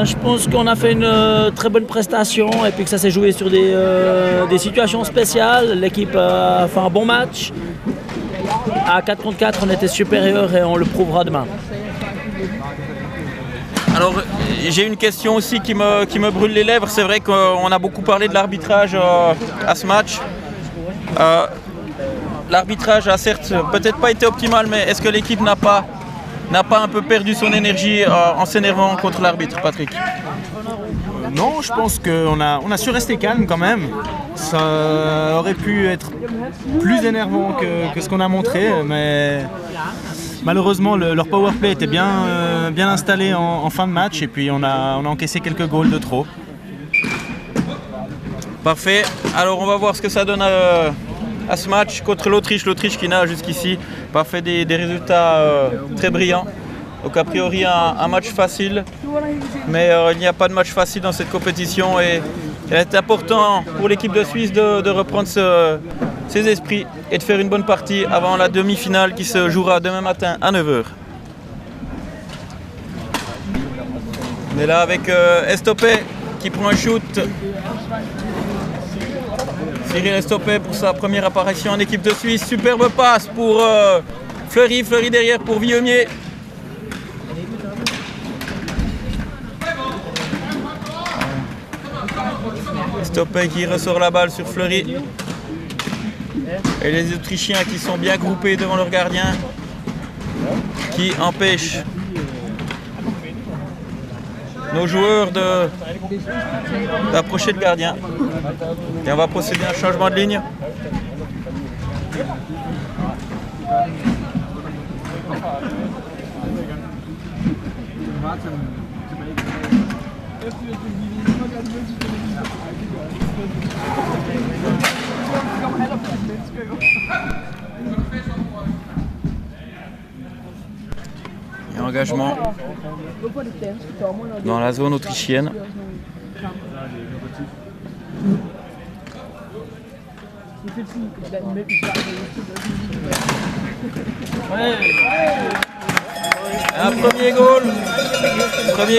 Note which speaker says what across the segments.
Speaker 1: Je pense qu'on a fait une très bonne prestation et puis que ça s'est joué sur des situations spéciales. L'équipe a fait un bon match. À 4 contre 4, on était supérieur et on le prouvera demain.
Speaker 2: Alors, j'ai une question aussi qui me brûle les lèvres. C'est vrai qu'on a beaucoup parlé de l'arbitrage à ce match. L'arbitrage a certes peut-être pas été optimal, mais est-ce que l'équipe n'a pas un peu perdu son énergie en s'énervant contre l'arbitre, Patrick?
Speaker 3: Non, je pense qu'on a su rester calme quand même. Ça aurait pu être plus énervant que ce qu'on a montré, mais malheureusement leur power play était bien installé en fin de match et puis on a encaissé quelques goals de trop.
Speaker 2: Parfait, alors on va voir ce que ça donne à ce match contre l'Autriche. L'Autriche qui n'a jusqu'ici pas fait des résultats très brillants. Donc a priori un match facile, mais il n'y a pas de match facile dans cette compétition et il est important pour l'équipe de Suisse de reprendre ses esprits et de faire une bonne partie avant la demi-finale qui se jouera demain matin à 9h. On est là avec Estopé qui prend un shoot. Cyril Estopé pour sa première apparition en équipe de Suisse. Superbe passe pour Fleury derrière pour Villemier. Estopé qui ressort la balle sur Fleury. Et les Autrichiens qui sont bien groupés devant leur gardien qui empêchent nos joueurs d'approcher le gardien. Et on va procéder à un changement de ligne. Et engagement dans la zone autrichienne. Un premier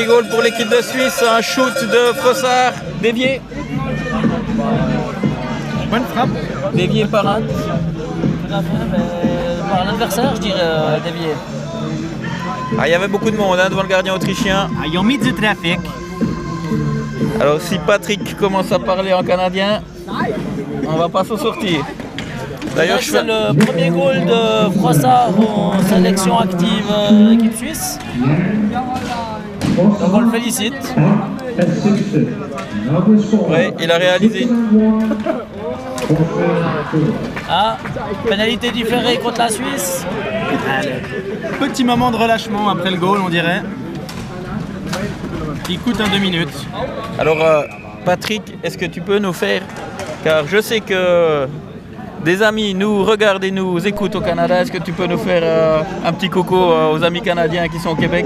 Speaker 2: goal pour l'équipe de Suisse, un shoot de Frossard, dévié.
Speaker 3: Bonne frappe.
Speaker 2: Dévié par un.
Speaker 1: Par l'adversaire, je dirais dévié.
Speaker 2: Il y avait beaucoup de monde devant le gardien autrichien.
Speaker 3: Ils ont mis du trafic.
Speaker 2: Alors si Patrick commence à parler en canadien, on va pas s'en sortir.
Speaker 1: D'ailleurs, c'est le premier goal de Frossard en sélection active équipe suisse. Donc on le félicite.
Speaker 2: Oui, il a réalisé.
Speaker 1: Pénalité différée contre la Suisse.
Speaker 3: Petit moment de relâchement après le goal, on dirait. Il coûte 2 minutes.
Speaker 2: Alors Patrick, est-ce que tu peux nous faire, car je sais que des amis nous regardent et nous écoutent au Canada, est-ce que tu peux nous faire un petit coucou aux amis canadiens qui sont au Québec?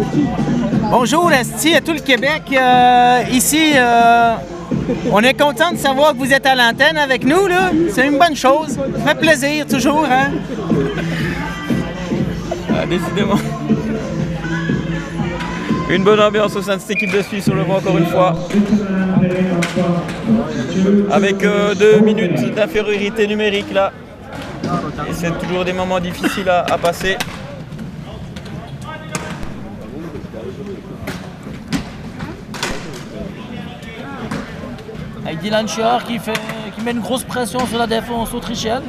Speaker 4: Bonjour Esti à tout le Québec. Ici, on est content de savoir que vous êtes à l'antenne avec nous, là. C'est une bonne chose. Ça fait plaisir toujours, hein?
Speaker 2: Décidément. Une bonne ambiance au sein de cette équipe de Suisse, on le voit encore une fois. Avec 2 minutes d'infériorité numérique là. Et c'est toujours des moments difficiles à passer.
Speaker 1: Avec Dylan Schuer qui met une grosse pression sur la défense autrichienne.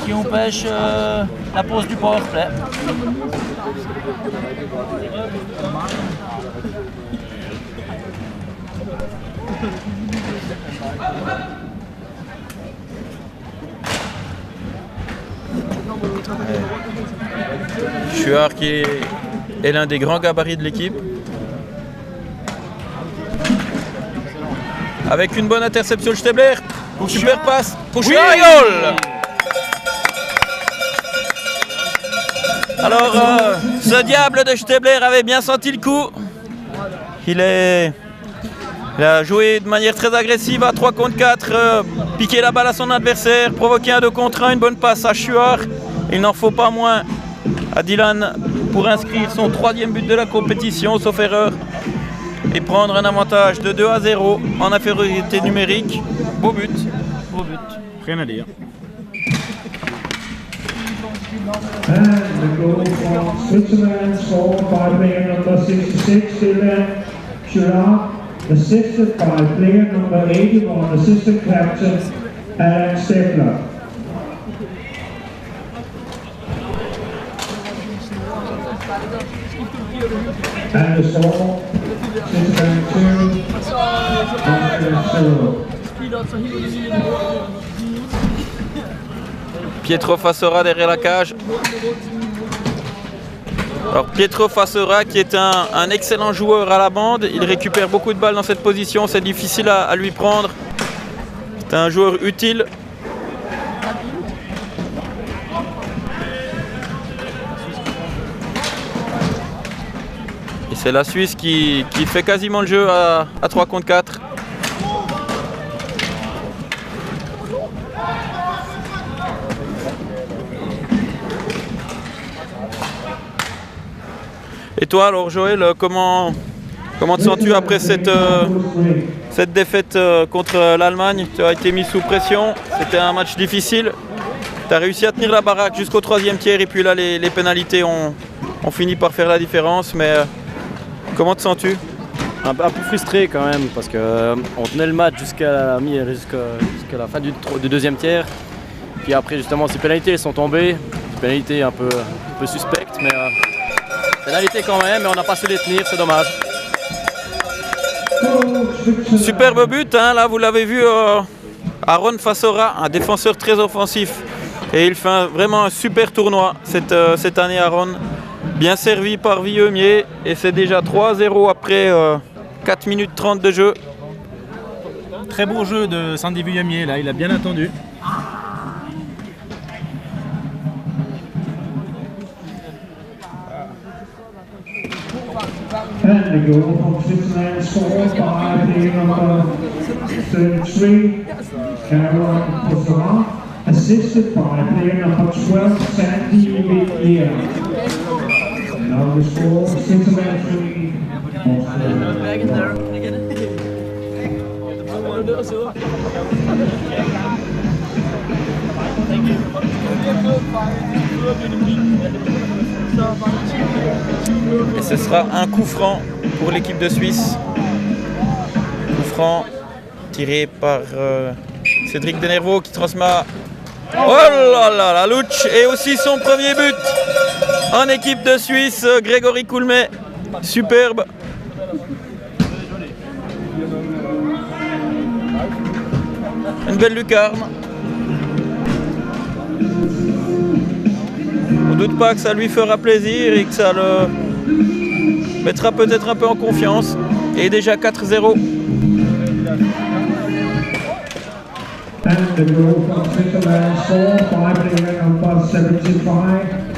Speaker 1: Qui empêche la pause du power play.
Speaker 2: Schuer qui est l'un des grands gabarits de l'équipe. Avec une bonne interception de Stebler. Super passe pour Schuer. Alors, ce diable de Stebler avait bien senti le coup. Il a joué de manière très agressive à 3 contre 4, piqué la balle à son adversaire, provoqué un 2 contre 1, une bonne passe à Schuer. Il n'en faut pas moins à Dylan pour inscrire son 3e but de la compétition, sauf erreur, et prendre un avantage de 2-0 en infériorité numérique. Beau but.
Speaker 1: Beau but.
Speaker 3: Rien à dire.
Speaker 5: And the goal from Switzerland scored by player number 66, Dylan Chirac, assisted by player number 81, assistant captain Alan Steffler. And the score, Switzerland 2, Austria 0.
Speaker 2: Pietro Fassora derrière la cage. Alors Pietro Fassora qui est un excellent joueur à la bande, il récupère beaucoup de balles dans cette position, c'est difficile à lui prendre. C'est un joueur utile. Et c'est la Suisse qui fait quasiment le jeu à 3 contre 4. Et toi alors Joël, comment te sens-tu après cette défaite contre l'Allemagne? Tu as été mis sous pression, c'était un match difficile. Tu as réussi à tenir la baraque jusqu'au 3e tiers et puis là les pénalités ont fini par faire la différence. Mais comment te sens-tu?
Speaker 6: Un peu frustré quand même parce qu'on tenait le match jusqu'à la fin du 2e tiers. Puis après justement ces pénalités elles sont tombées. Des pénalités un peu suspectes mais pénalité quand même, mais on n'a pas su les tenir, c'est dommage.
Speaker 2: Superbe but, hein, là vous l'avez vu, Aaron Fassora, un défenseur très offensif. Et il fait vraiment un super tournoi cette année, Aaron. Bien servi par Villemier, et c'est déjà 3-0 après 4 minutes 30 de jeu.
Speaker 3: Très beau jeu de Sandy Villemier, là, il a bien attendu.
Speaker 5: And the goal from Switzerland scored by player number 33, Caroline Possera, assisted by player number 12, Sandy Villiers. Now the score, Switzerland 3, Austria 1.
Speaker 2: Et ce sera un coup franc pour l'équipe de Suisse. Coup franc tiré par Cédric Denervaux qui transmet. Oh là là, la louche! Et aussi son premier but en équipe de Suisse, Grégory Coulmet. Superbe. Une belle lucarne. On ne doute pas que ça lui fera plaisir et que ça le mettra peut-être un peu en confiance. Et déjà 4-0.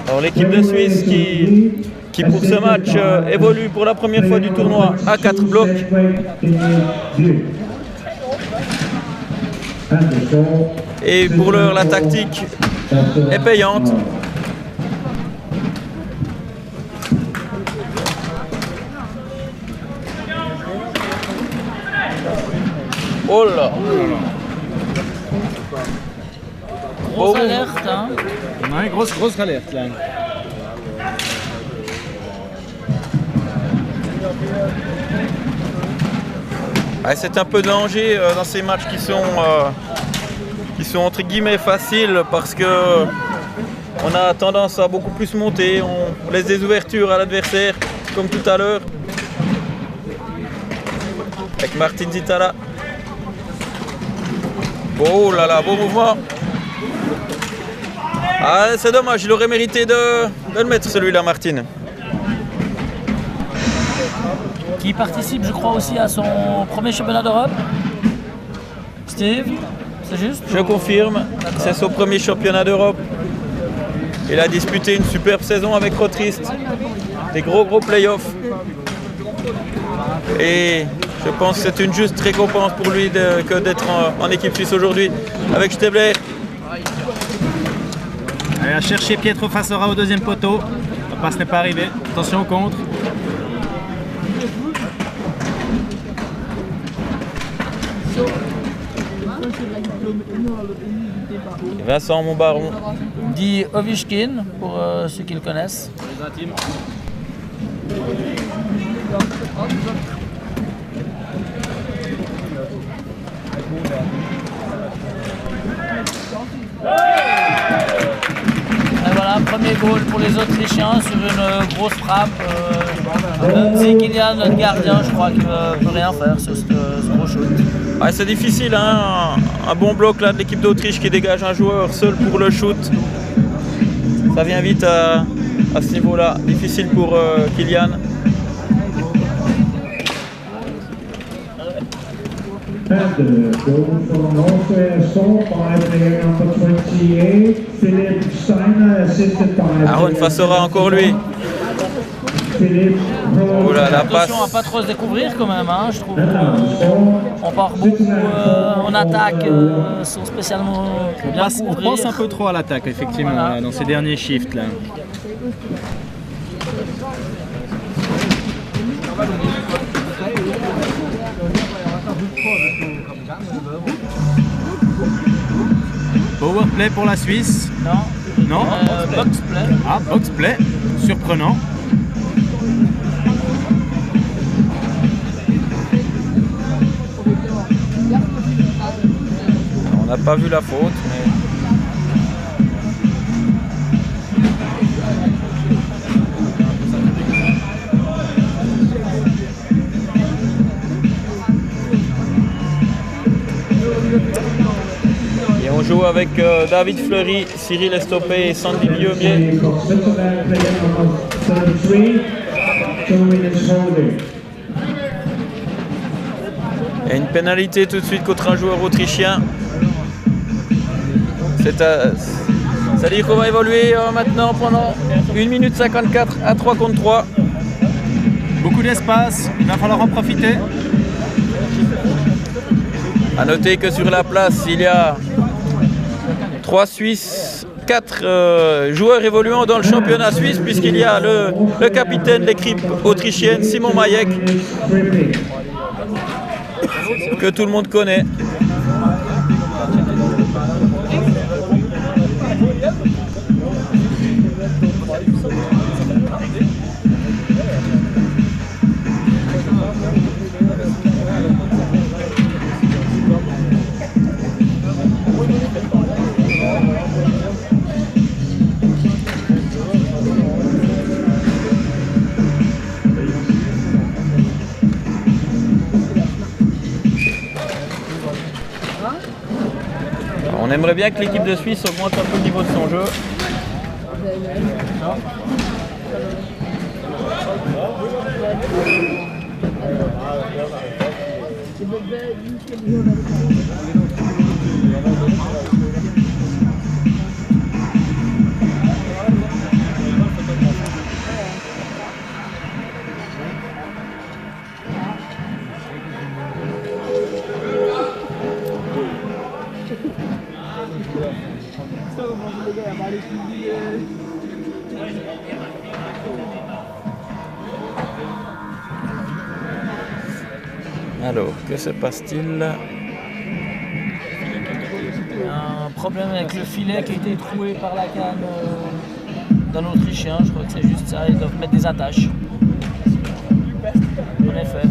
Speaker 2: Alors l'équipe de Suisse qui pour ce match évolue pour la première fois du tournoi à 4 blocs. Et pour l'heure, la tactique est payante. Oh là!
Speaker 1: Grosse alerte, hein?
Speaker 3: Ouais, grosse alerte là.
Speaker 2: Ouais, c'est un peu de danger dans ces matchs qui sont entre guillemets faciles parce que on a tendance à beaucoup plus monter, on laisse des ouvertures à l'adversaire comme tout à l'heure avec Martin Zitala. Oh là là, beau mouvement. Ah, c'est dommage, il aurait mérité de le mettre celui-là, Martin.
Speaker 1: Qui participe, je crois, aussi à son premier championnat d'Europe. Steve, c'est juste?
Speaker 2: Je confirme, c'est son premier championnat d'Europe. Il a disputé une superbe saison avec Rotrist, des gros playoffs. Et je pense que c'est une juste récompense pour lui que d'être en équipe suisse aujourd'hui avec Stebler.
Speaker 3: Allez, à chercher Pietro Fassora au deuxième poteau. passe n'est pas arrivée. Attention au contre.
Speaker 2: Vincent Montbaron.
Speaker 1: Dit Ovechkin, pour ceux qui le connaissent.
Speaker 6: Les intimes.
Speaker 1: Et voilà, premier goal pour les Autrichiens sur une grosse frappe. C'est Kylian, notre gardien, je crois qu'il ne peut rien faire sur ce gros shoot.
Speaker 2: Ouais, c'est difficile, hein, un bon bloc là de l'équipe d'Autriche qui dégage un joueur seul pour le shoot. Ça vient vite à ce niveau-là. Difficile pour Kylian.
Speaker 5: And the goal from Austria scored by player number 28, Philipp Steiner, assisted by
Speaker 2: Aaron Fassora, encore lui.
Speaker 5: Philipp
Speaker 2: Oh là, la passe.
Speaker 1: Attention à pas trop se découvrir quand même, hein, je trouve. On part beaucoup en attaque sans spécialement bien
Speaker 3: On
Speaker 1: couvrir.
Speaker 3: pense un peu trop à l'attaque, effectivement,
Speaker 1: Voilà.
Speaker 3: là, dans ces derniers shifts. Là. Power play pour la Suisse.
Speaker 1: Non,
Speaker 3: Non
Speaker 1: box play.
Speaker 3: Ah, box play. Surprenant.
Speaker 2: On n'a pas vu la faute, mais... Et on joue avec David Fleury, Cyril Estopé et Sandy Biomier.
Speaker 5: from Switzerland, player number 33, showing his holding.
Speaker 2: Il y a une pénalité tout de suite contre un joueur autrichien. Ça dit qu'on va évoluer maintenant pendant 1 minute 54 à 3 contre 3.
Speaker 3: Beaucoup d'espace, il va falloir en profiter.
Speaker 2: A noter que sur la place, il y a 3 Suisses, 4 joueurs évoluant dans le championnat suisse, puisqu'il y a le capitaine de l'équipe autrichienne, Simon Mayek, que tout le monde connaît. On aimerait bien que l'équipe de Suisse augmente un peu le niveau de son jeu. Alors, que se passe-t-il?
Speaker 1: Un problème avec le filet qui a été troué par la canne d'un Autrichien. Je crois que c'est juste ça, ils doivent mettre des attaches. En effet.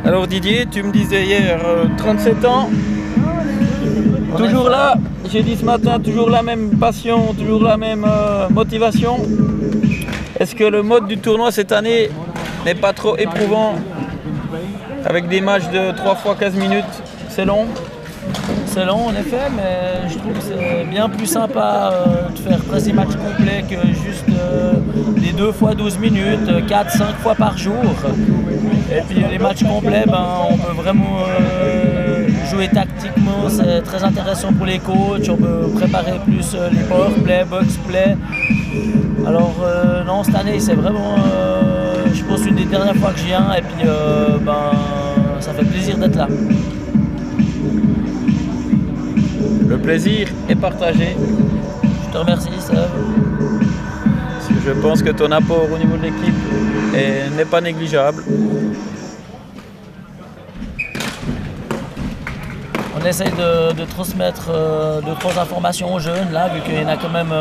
Speaker 2: Alors Didier, tu me disais hier 37 ans, toujours là, j'ai dit ce matin, toujours la même passion, toujours la même motivation. Est-ce que le mode du tournoi cette année n'est pas trop éprouvant avec des matchs de 3 fois 15 minutes? C'est long?
Speaker 1: C'est long en effet, mais je trouve que c'est bien plus sympa de faire presque des matchs complets que juste des 2 fois 12 minutes, 4-5 fois par jour. Et puis les matchs complets, on peut vraiment jouer tactiquement, c'est très intéressant pour les coachs, on peut préparer plus les power play, box play. Alors non, cette année c'est vraiment, je pense, une des dernières fois que je viens et puis ça fait plaisir d'être là.
Speaker 2: Le plaisir est partagé.
Speaker 1: Je te remercie, Seb.
Speaker 2: Je pense que ton apport au niveau de l'équipe n'est pas négligeable.
Speaker 1: On essaye de transmettre de grosses informations aux jeunes, là, vu qu'il y en a quand même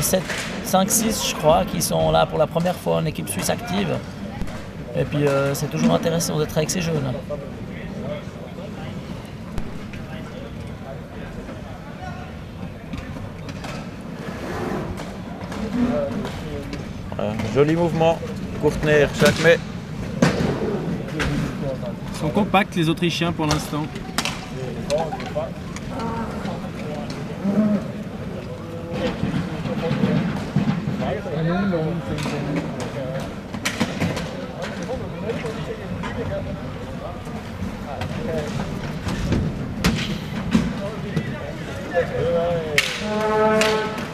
Speaker 1: 5, 6, je crois, qui sont là pour la première fois en équipe suisse active. Et puis c'est toujours intéressant d'être avec ces jeunes.
Speaker 2: Joli mouvement, Courtner, Jacquemet.
Speaker 3: Ils sont compacts les Autrichiens pour l'instant.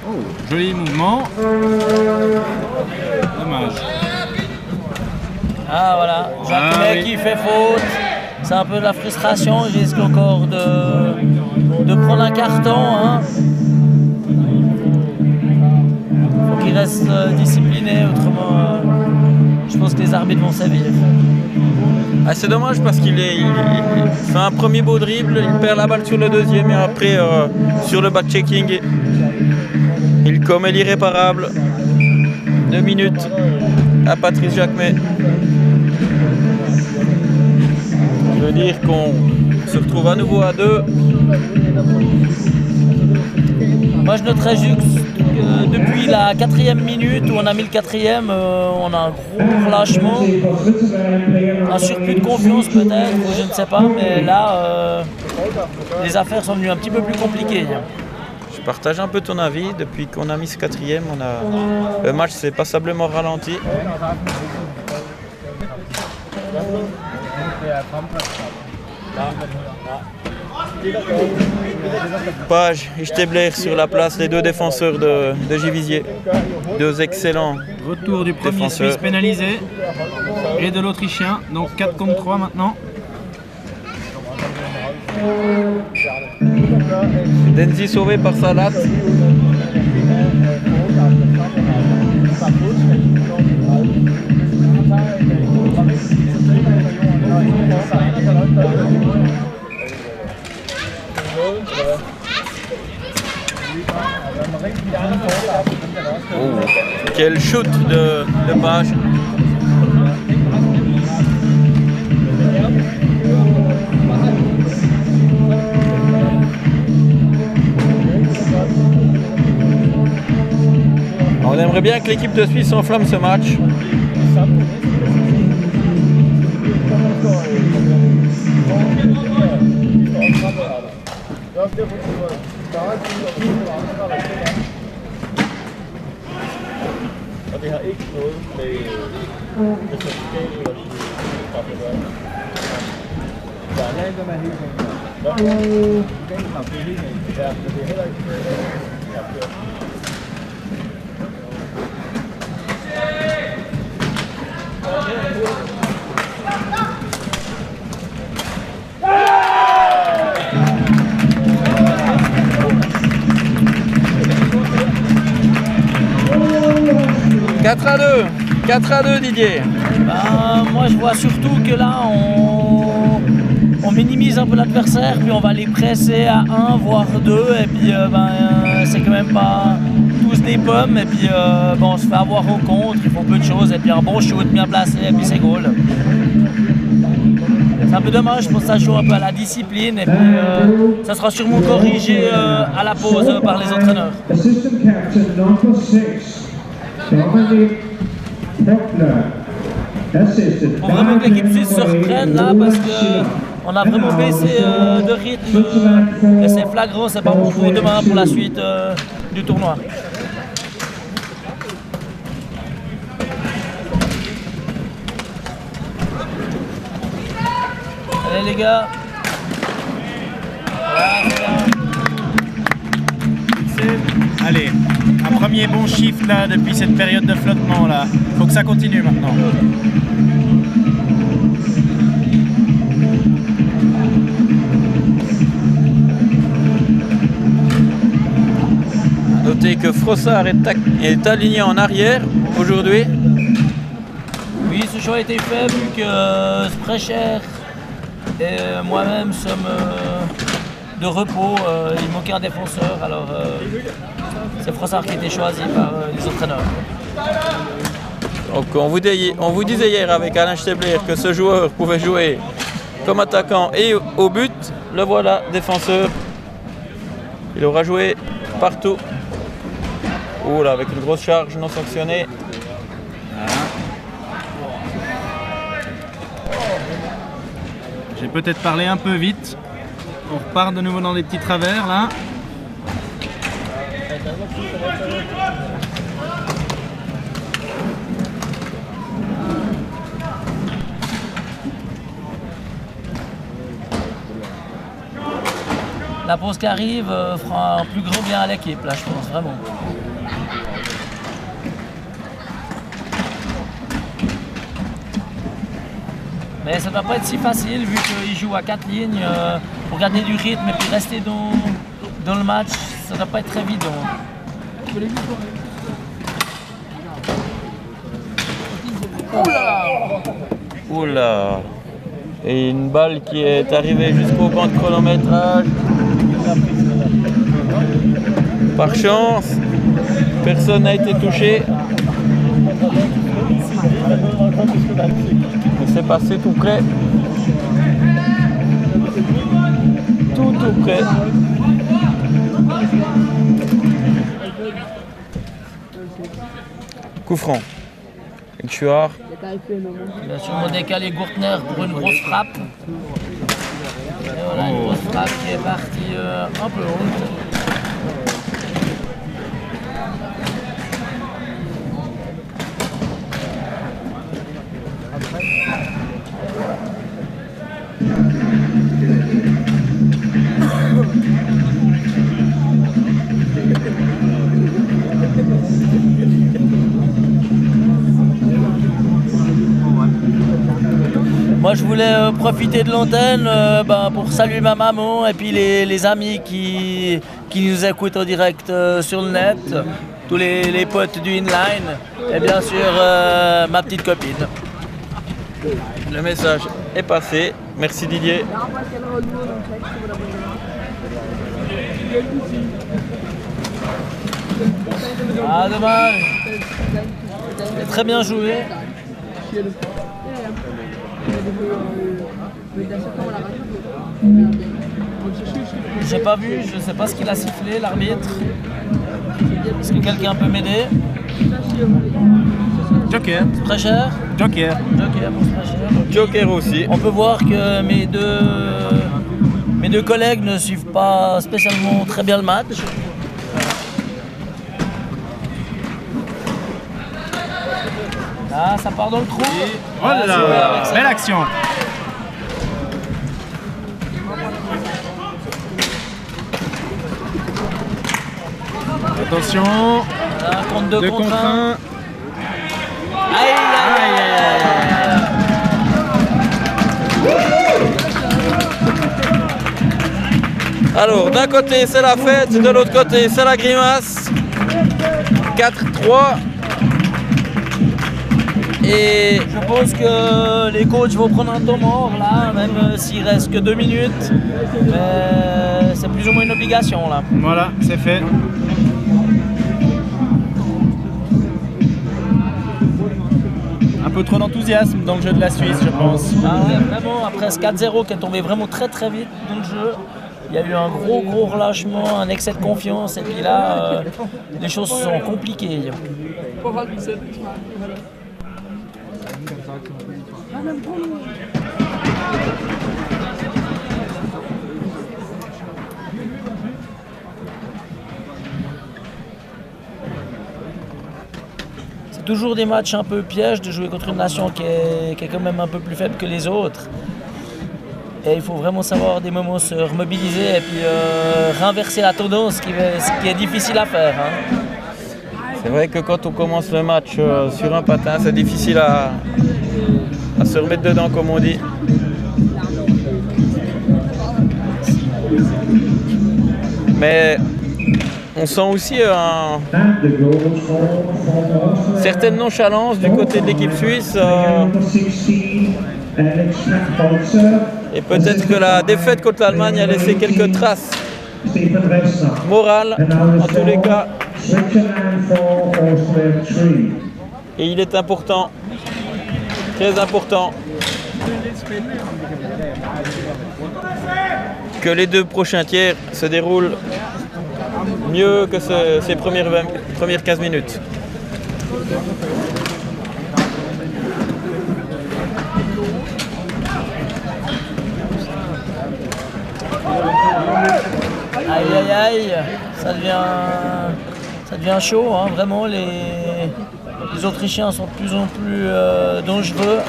Speaker 3: Oh, joli mouvement. Dommage.
Speaker 1: Ah voilà, Jacquemet qui fait faute. C'est un peu de la frustration, il risque encore de prendre un carton. Hein. Faut qu'il reste discipliné, autrement je pense que les arbitres vont sévir.
Speaker 2: Ah, c'est dommage parce qu'il fait un premier beau dribble, il perd la balle sur le deuxième et après sur le back-checking, il commet l'irréparable. 2 minutes à Patrice Jacquemet. Je veux dire qu'on se retrouve à nouveau à 2.
Speaker 1: Moi je noterais juste que depuis la 4e minute où on a mis le 4e, on a un gros relâchement, un surplus de confiance peut-être, je ne sais pas, mais là les affaires sont devenues un petit peu plus compliquées.
Speaker 2: Je partage un peu ton avis, depuis qu'on a mis ce 4e, le match s'est passablement ralenti. Page et Stebler sur la place, les 2 défenseurs de Givisier. 2 excellents
Speaker 3: Retour du premier
Speaker 2: défenseurs.
Speaker 3: Suisse pénalisé et de l'Autrichien, donc 4 contre 3 maintenant.
Speaker 2: Denzi sauvé par Salat. Oh, quel shoot de Page. On aimerait bien que l'équipe de Suisse enflamme ce match. « 4-2 Didier.
Speaker 1: Moi je vois surtout que là on minimise un peu l'adversaire, puis on va les presser à 1 voire 2 et puis c'est quand même pas tous des pommes et puis on se fait avoir au contre, ils font peu de choses et puis un bon shoot bien placé et puis c'est goal. C'est un peu dommage, je pense que ça joue un peu à la discipline et puis ça sera sûrement corrigé à la pause par les entraîneurs. Faut vraiment que l'équipe suisse se reprenne là parce qu'on a vraiment baissé de rythme et c'est flagrant, c'est pas bon pour demain pour la suite du tournoi. Allez les gars.
Speaker 3: Allez, un premier bon shift là depuis cette période de flottement là. Faut que ça continue maintenant.
Speaker 2: Notez que Frossard est aligné en arrière aujourd'hui.
Speaker 1: Oui, ce choix a été fait vu que Sprecher et moi-même sommes de repos. Il manquait un défenseur, alors c'est Frossard qui a été choisi par les entraîneurs.
Speaker 2: Donc on vous disait hier avec Alain Stebler que ce joueur pouvait jouer comme attaquant et au but. Le voilà, défenseur. Il aura joué partout. Oh là, avec une grosse charge non sanctionnée.
Speaker 3: J'ai peut-être parlé un peu vite. On repart de nouveau dans des petits travers là.
Speaker 1: La pause qui arrive fera un plus grand bien à l'équipe, là, je pense, vraiment. Mais ça ne va pas être si facile vu qu'il joue à 4 lignes pour garder du rythme et puis rester dans le match, ça ne va pas être très évident.
Speaker 2: Oula! Et une balle qui est arrivée jusqu'au banc de chronométrage. Par chance, personne n'a été touché. Mais c'est passé tout près. Tout près. Coup franc. Une Chuard.
Speaker 1: Il a sûrement décalé Gourtner pour une grosse frappe. Et voilà, une grosse frappe qui est partie un peu haute. Moi je voulais profiter de l'antenne pour saluer ma maman et puis les amis qui nous écoutent en direct sur le net, tous les potes du inline et bien sûr ma petite copine.
Speaker 2: Le message est passé. Merci Didier.
Speaker 1: Ah dommage. C'est très bien joué. J'ai pas vu, je sais pas ce qu'il a sifflé l'arbitre. Est-ce que quelqu'un peut m'aider?
Speaker 3: Joker.
Speaker 1: Très cher.
Speaker 3: Joker.
Speaker 1: Joker pour Sprecher.
Speaker 2: Joker aussi.
Speaker 1: On peut voir que mes deux collègues ne suivent pas spécialement très bien le match. Ah, ça part dans le trou.
Speaker 3: Oh là là, belle action. Attention.
Speaker 1: Voilà, contre 2 contre 1.
Speaker 3: contre 1.
Speaker 1: Aïe, aïe, aïe,
Speaker 2: Alors d'un côté c'est la fête, de l'autre côté c'est la grimace. 4-3. Et
Speaker 1: je pense que les coachs vont prendre un temps mort là, même s'il reste que 2 minutes. Mais c'est plus ou moins une obligation là.
Speaker 3: Voilà, c'est fait. Un peu trop d'enthousiasme dans le jeu de la Suisse, je pense.
Speaker 1: Ah ouais, vraiment, après ce 4-0 qui est tombé vraiment très très vite dans le jeu, il y a eu un gros relâchement, un excès de confiance, et puis là, les choses sont compliquées. C'est toujours des matchs un peu pièges de jouer contre une nation qui est quand même un peu plus faible que les autres. Et il faut vraiment savoir des moments se remobiliser et puis renverser la tendance, ce qui est difficile à faire. Hein.
Speaker 2: C'est vrai que quand on commence le match sur un patin, c'est difficile à se remettre dedans, comme on dit. Mais on sent aussi certaine nonchalance du côté de l'équipe suisse. Et peut-être que la défaite contre l'Allemagne a laissé quelques traces morales, en tous les cas. Et il est important, très important, que les 2 prochains tiers se déroulent mieux que ces premières 15 minutes.
Speaker 1: Aïe aïe aïe, ça devient chaud, hein. Vraiment les Autrichiens sont de plus en plus dangereux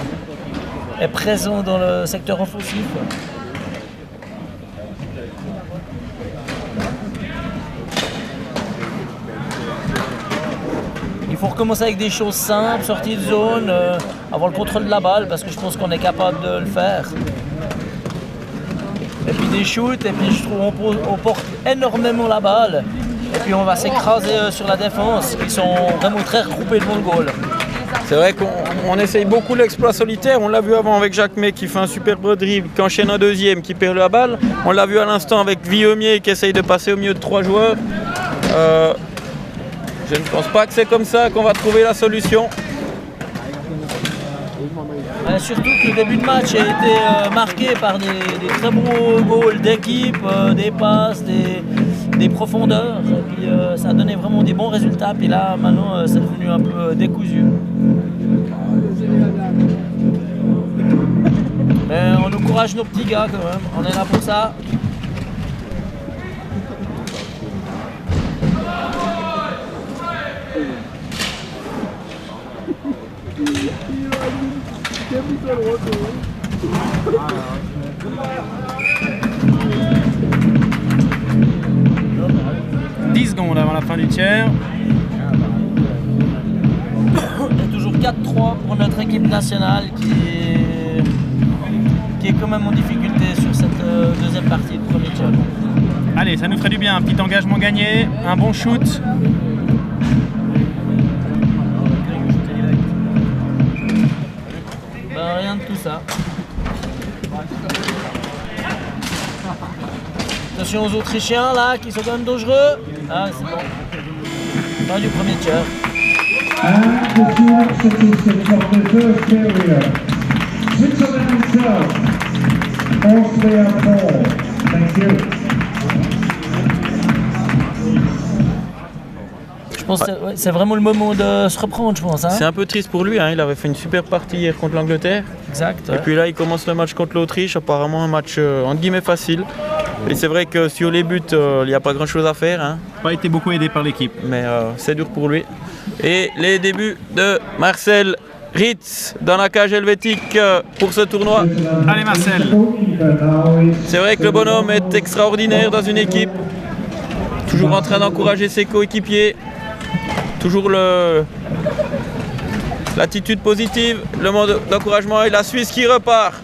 Speaker 1: et présents dans le secteur offensif. Il faut recommencer avec des choses simples, sortie de zone, avoir le contrôle de la balle parce que je pense qu'on est capable de le faire. Et puis des shoots, et puis je trouve on porte énormément la balle. Et puis on va s'écraser sur la défense, qui sont vraiment très regroupés devant le goal.
Speaker 2: C'est vrai qu'on essaye beaucoup l'exploit solitaire. On l'a vu avant avec Jacques May qui fait un superbe dribble, qui enchaîne un deuxième, qui perd la balle. On l'a vu à l'instant avec Villemier qui essaye de passer au milieu de 3 joueurs. Je ne pense pas que c'est comme ça qu'on va trouver la solution.
Speaker 1: Surtout que le début de match a été marqué par des très beaux goals d'équipe, des passes, des profondeurs. Et puis ça a donné vraiment des bons résultats. Puis là, maintenant, c'est devenu un peu décousu. Mais on encourage nos petits gars quand même. On est là pour ça.
Speaker 3: « 10 secondes avant la fin du tiers.
Speaker 1: Il y a toujours 4-3 pour notre équipe nationale qui est quand même en difficulté sur cette deuxième partie du premier tiers.
Speaker 3: Allez, ça nous ferait du bien. Un petit engagement gagné, un bon shoot.
Speaker 1: Rien de tout ça. Attention aux Autrichiens là qui sont quand même dangereux. Ah c'est bon. Fin du premier tiers.
Speaker 5: And the two statistics of the first period. Switzerland itself, Austria 4. Thank you.
Speaker 1: Je pense que c'est vraiment le moment de se reprendre, je pense. Hein.
Speaker 2: C'est un peu triste pour lui, hein. Il avait fait une super partie hier contre l'Angleterre.
Speaker 1: Exact.
Speaker 2: Et puis là, il commence le match contre l'Autriche, apparemment un match entre guillemets facile. Et c'est vrai que sur les buts, il n'y a pas grand chose à faire. Hein.
Speaker 3: Pas été beaucoup aidé par l'équipe.
Speaker 2: Mais c'est dur pour lui. Et les débuts de Marcel Ritz dans la cage helvétique pour ce tournoi.
Speaker 3: Allez Marcel.
Speaker 2: C'est vrai que le bonhomme est extraordinaire dans une équipe. Toujours en train d'encourager ses coéquipiers. Toujours l'attitude positive, le mot d'encouragement et la Suisse qui repart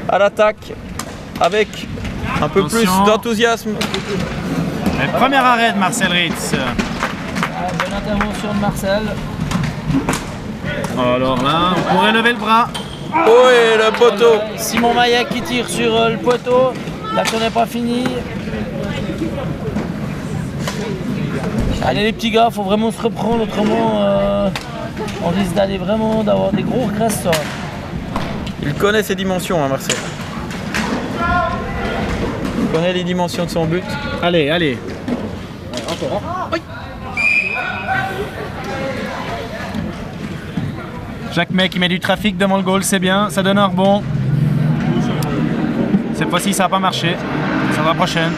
Speaker 2: à l'attaque avec un peu plus d'enthousiasme.
Speaker 3: Le premier arrêt de Marcel Ritz.
Speaker 1: Bonne intervention de Marcel.
Speaker 3: Alors là, on pourrait lever le bras.
Speaker 2: Oh et le poteau.
Speaker 1: Simon Maillet qui tire sur le poteau. L'action n'est pas finie. Allez les petits gars, faut vraiment se reprendre, autrement on risque d'avoir des gros regrets ce soir.
Speaker 2: Il connaît ses dimensions, hein, Marcel. Il connaît les dimensions de son but.
Speaker 3: Allez, allez. Oui. Jacques May qui met du trafic devant le goal, c'est bien, ça donne un rebond. Cette fois-ci, ça n'a pas marché. Ça sera la prochaine.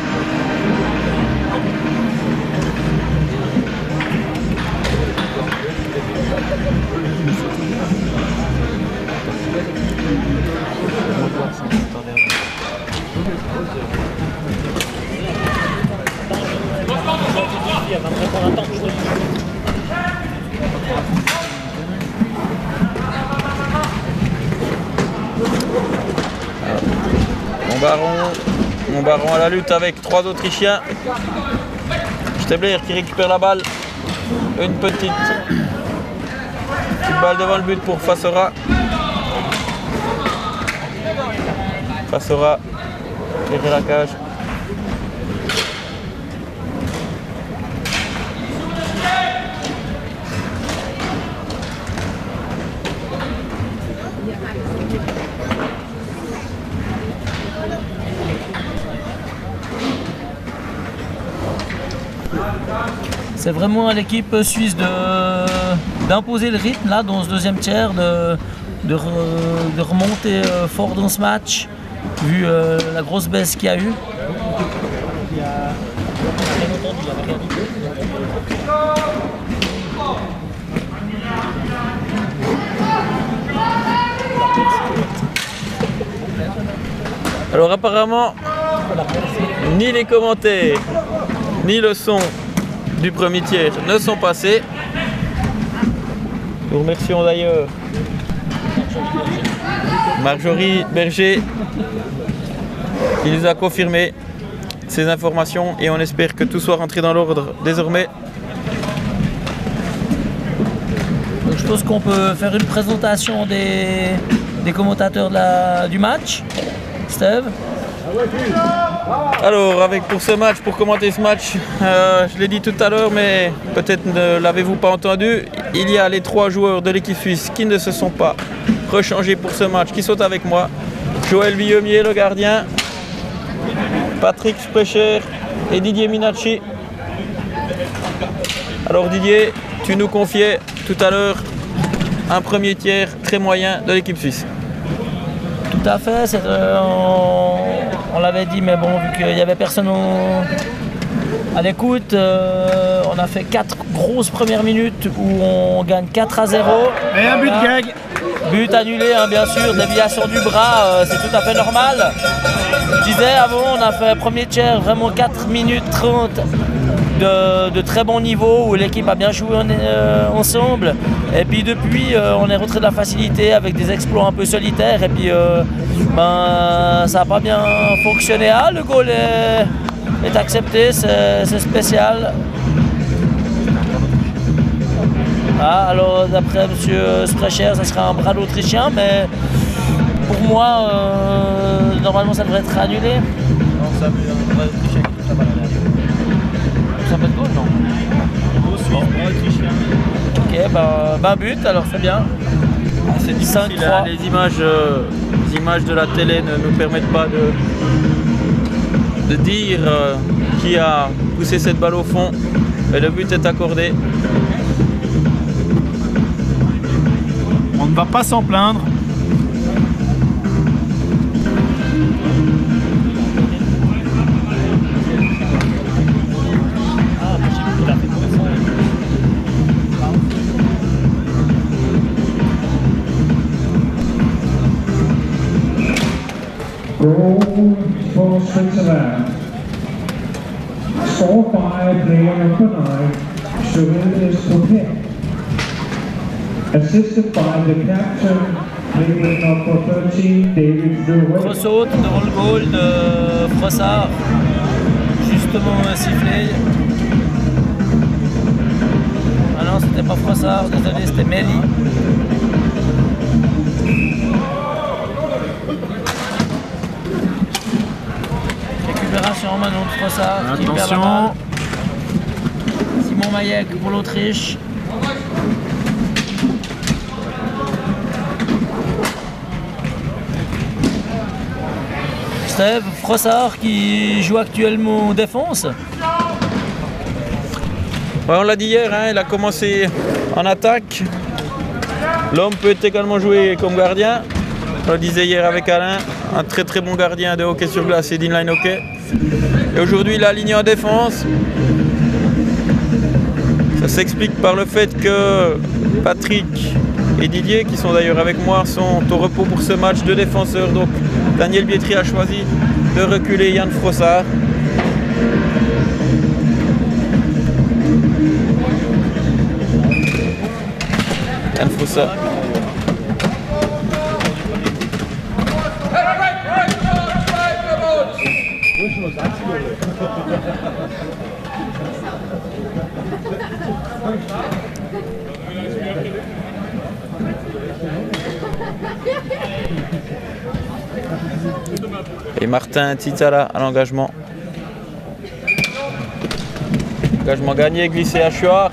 Speaker 2: Mon baron à la lutte avec 3 Autrichiens. Stebler qui récupère la balle. Une petite balle devant le but pour Fassora. Fassora derrière la cage.
Speaker 1: C'est vraiment à l'équipe suisse d'imposer le rythme là dans ce deuxième tiers, de remonter fort dans ce match, vu la grosse baisse qu'il y a eu.
Speaker 2: Alors apparemment, ni les commentaires, ni le son du premier tiers ne sont passés. Nous remercions d'ailleurs Marjorie Berger qui nous a confirmé ces informations et on espère que tout soit rentré dans l'ordre désormais.
Speaker 1: Donc je pense qu'on peut faire une présentation des commentateurs du match. Steve.
Speaker 2: Alors, pour ce match, pour commenter ce match, je l'ai dit tout à l'heure, mais peut-être ne l'avez-vous pas entendu, il y a les 3 joueurs de l'équipe suisse qui ne se sont pas rechangés pour ce match, qui sont avec moi. Joël Villemier, le gardien, Patrick Sprecher et Didier Minacci. Alors Didier, tu nous confiais tout à l'heure un premier tiers très moyen de l'équipe suisse.
Speaker 1: Tout à fait, on l'avait dit, mais bon, vu qu'il n'y avait personne à l'écoute, on a fait 4 grosses premières minutes où on gagne 4-0.
Speaker 3: Et un but de gag.
Speaker 1: But annulé, hein, bien sûr, déviation du bras, c'est tout à fait normal. Je disais avant, on a fait premier tiers, vraiment 4 minutes 30 de très bon niveau où l'équipe a bien joué ensemble. Et puis depuis, on est rentré de la facilité avec des exploits un peu solitaires. Et puis ça n'a pas bien fonctionné. Ah, le goal est accepté, c'est spécial. Ah, alors d'après M. Sprecher, ça sera un bras d'Autrichien, mais pour moi, normalement ça devrait être annulé.
Speaker 3: Non, ça peut être un bras d'Autrichien qui touche la balle à l'arrière.
Speaker 1: Ça peut être goal, non? Ok, ben but, alors c'est bien.
Speaker 2: C'est difficile,
Speaker 1: 5-3.
Speaker 2: hein, les images de la télé ne nous permettent pas de dire qui a poussé cette balle au fond. Mais le but est accordé.
Speaker 3: On ne va pas s'en plaindre.
Speaker 5: Goal for Switzerland. Score by player number 9, Joël Escoupet. Assisted by the captain, player number 13, David Drouet.
Speaker 1: Grosse haute devant le goal de Frossard. Justement sifflé. Ah non, c'était pas Frossard, désolé, c'était Méli. Récupération maintenant de Frossard. qui perd la
Speaker 3: Attention.
Speaker 1: balle. Simon Maillec pour l'Autriche. Steve Frossard qui joue actuellement en défense.
Speaker 2: Ouais, on l'a dit hier, hein, il a commencé en attaque. L'homme peut également jouer comme gardien. On le disait hier avec Alain, un très très bon gardien de hockey sur glace et d'inline hockey. Et aujourd'hui il a aligné en défense. Ça s'explique par le fait que Patrick et Didier, qui sont d'ailleurs avec moi, sont au repos pour ce match de défenseurs. Donc Daniel Bietri a choisi de reculer Yann Frossard. Yann Frossard. Et Martin Titala à l'engagement. Engagement gagné, glissé à Chuard.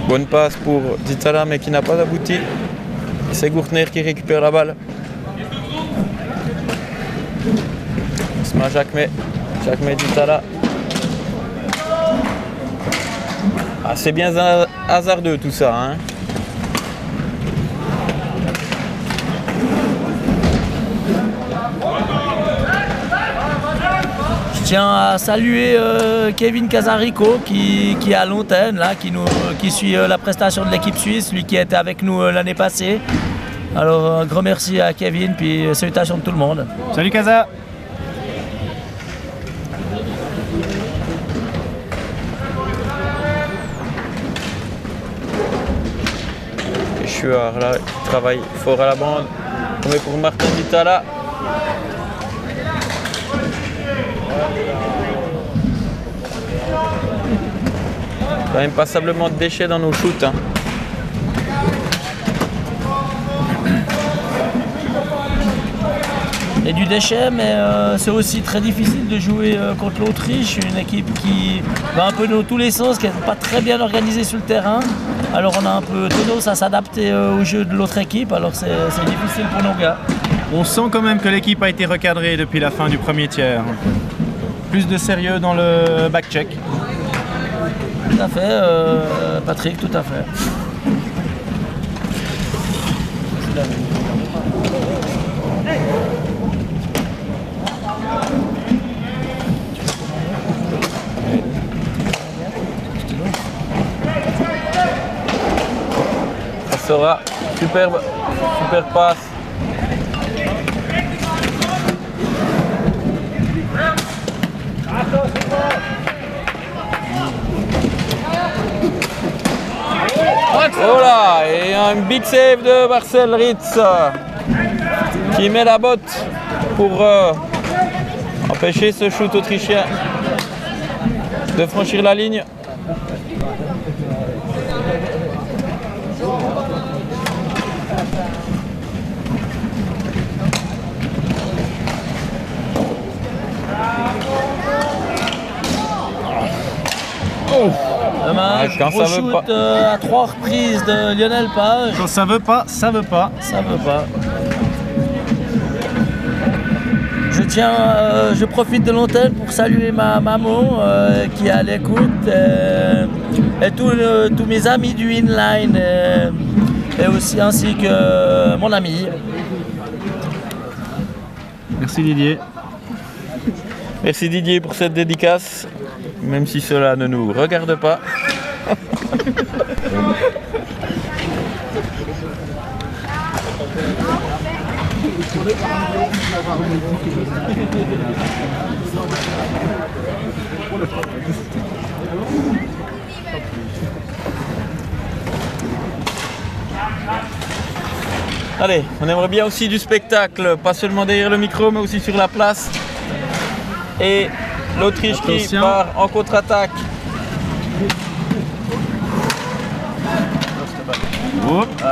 Speaker 2: Bonne passe pour Titala mais qui n'a pas abouti. C'est Gourtner qui récupère la balle. Osman Jacquemet Titala. Ah, c'est bien hasardeux tout ça. Hein.
Speaker 1: Je tiens à saluer Kevin Casarico qui est à Lontaine, là, qui suit la prestation de l'équipe suisse, lui qui était avec nous l'année passée. Alors un grand merci à Kevin, puis salutations de tout le monde.
Speaker 3: Salut Casa.
Speaker 2: Et Chuard là, il travaille fort à la bande. On met pour Martin Titala. Quand même passablement de déchets dans nos shoots. Hein.
Speaker 1: Et du déchet, mais c'est aussi très difficile de jouer contre l'Autriche, une équipe qui va un peu dans tous les sens, qui n'est pas très bien organisée sur le terrain. Alors on a un peu tendance à s'adapter au jeu de l'autre équipe, alors c'est difficile pour nos gars.
Speaker 3: On sent quand même que l'équipe a été recadrée depuis la fin du premier tiers. Plus de sérieux dans le back-check.
Speaker 1: Tout à fait, Patrick, tout à fait.
Speaker 2: Ça sera superbe passe. Oh là, et un big save de Marcel Ritz qui met la botte pour empêcher ce shoot autrichien de franchir la ligne.
Speaker 1: Dommage,
Speaker 2: quand ça veut
Speaker 1: shoot à 3 reprises de Lionel Page.
Speaker 3: Quand ça veut pas, ça veut pas.
Speaker 1: Ça veut pas. Je profite de l'antenne pour saluer ma maman qui est à l'écoute et tous mes amis du inline et aussi ainsi que mon ami.
Speaker 3: Merci Didier.
Speaker 2: Merci Didier pour cette dédicace, même si cela ne nous regarde pas. Allez, on aimerait bien aussi du spectacle, pas seulement derrière le micro, mais aussi sur la place. Et l'Autriche qui part en contre-attaque.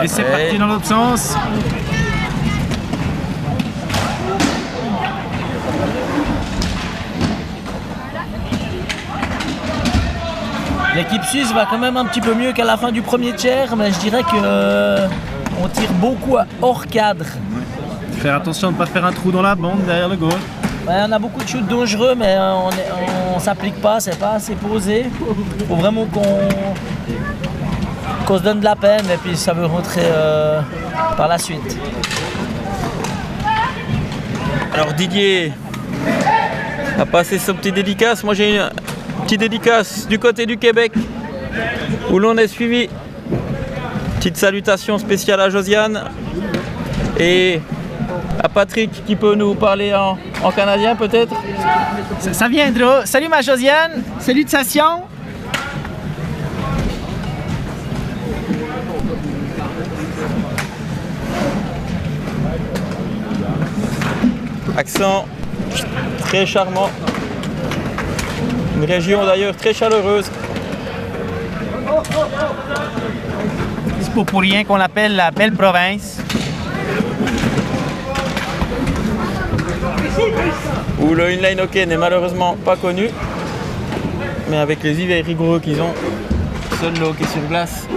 Speaker 3: Et c'est parti dans l'autre sens.
Speaker 1: L'équipe suisse va quand même un petit peu mieux qu'à la fin du premier tiers, mais je dirais que on tire beaucoup hors cadre.
Speaker 3: Faire attention de ne pas faire un trou dans la bande derrière le goal.
Speaker 1: Ouais, on a beaucoup de shoots dangereux, mais on s'applique pas, c'est pas assez posé. Il faut vraiment qu'on se donne de la peine et puis ça veut rentrer par la suite.
Speaker 2: Alors Didier a passé son petit dédicace. Moi j'ai une petite dédicace du côté du Québec où l'on est suivi. Petite salutation spéciale à Josiane et à Patrick qui peut nous parler en canadien peut-être.
Speaker 4: Ça viendra. Salut ma Josiane. Salutations.
Speaker 2: Accent très charmant. Une région d'ailleurs très chaleureuse.
Speaker 4: C'est pas pour rien qu'on l'appelle la belle province.
Speaker 2: Où le inline hockey n'est malheureusement pas connu. Mais avec les hivers rigoureux qu'ils ont, seul le hockey sur glace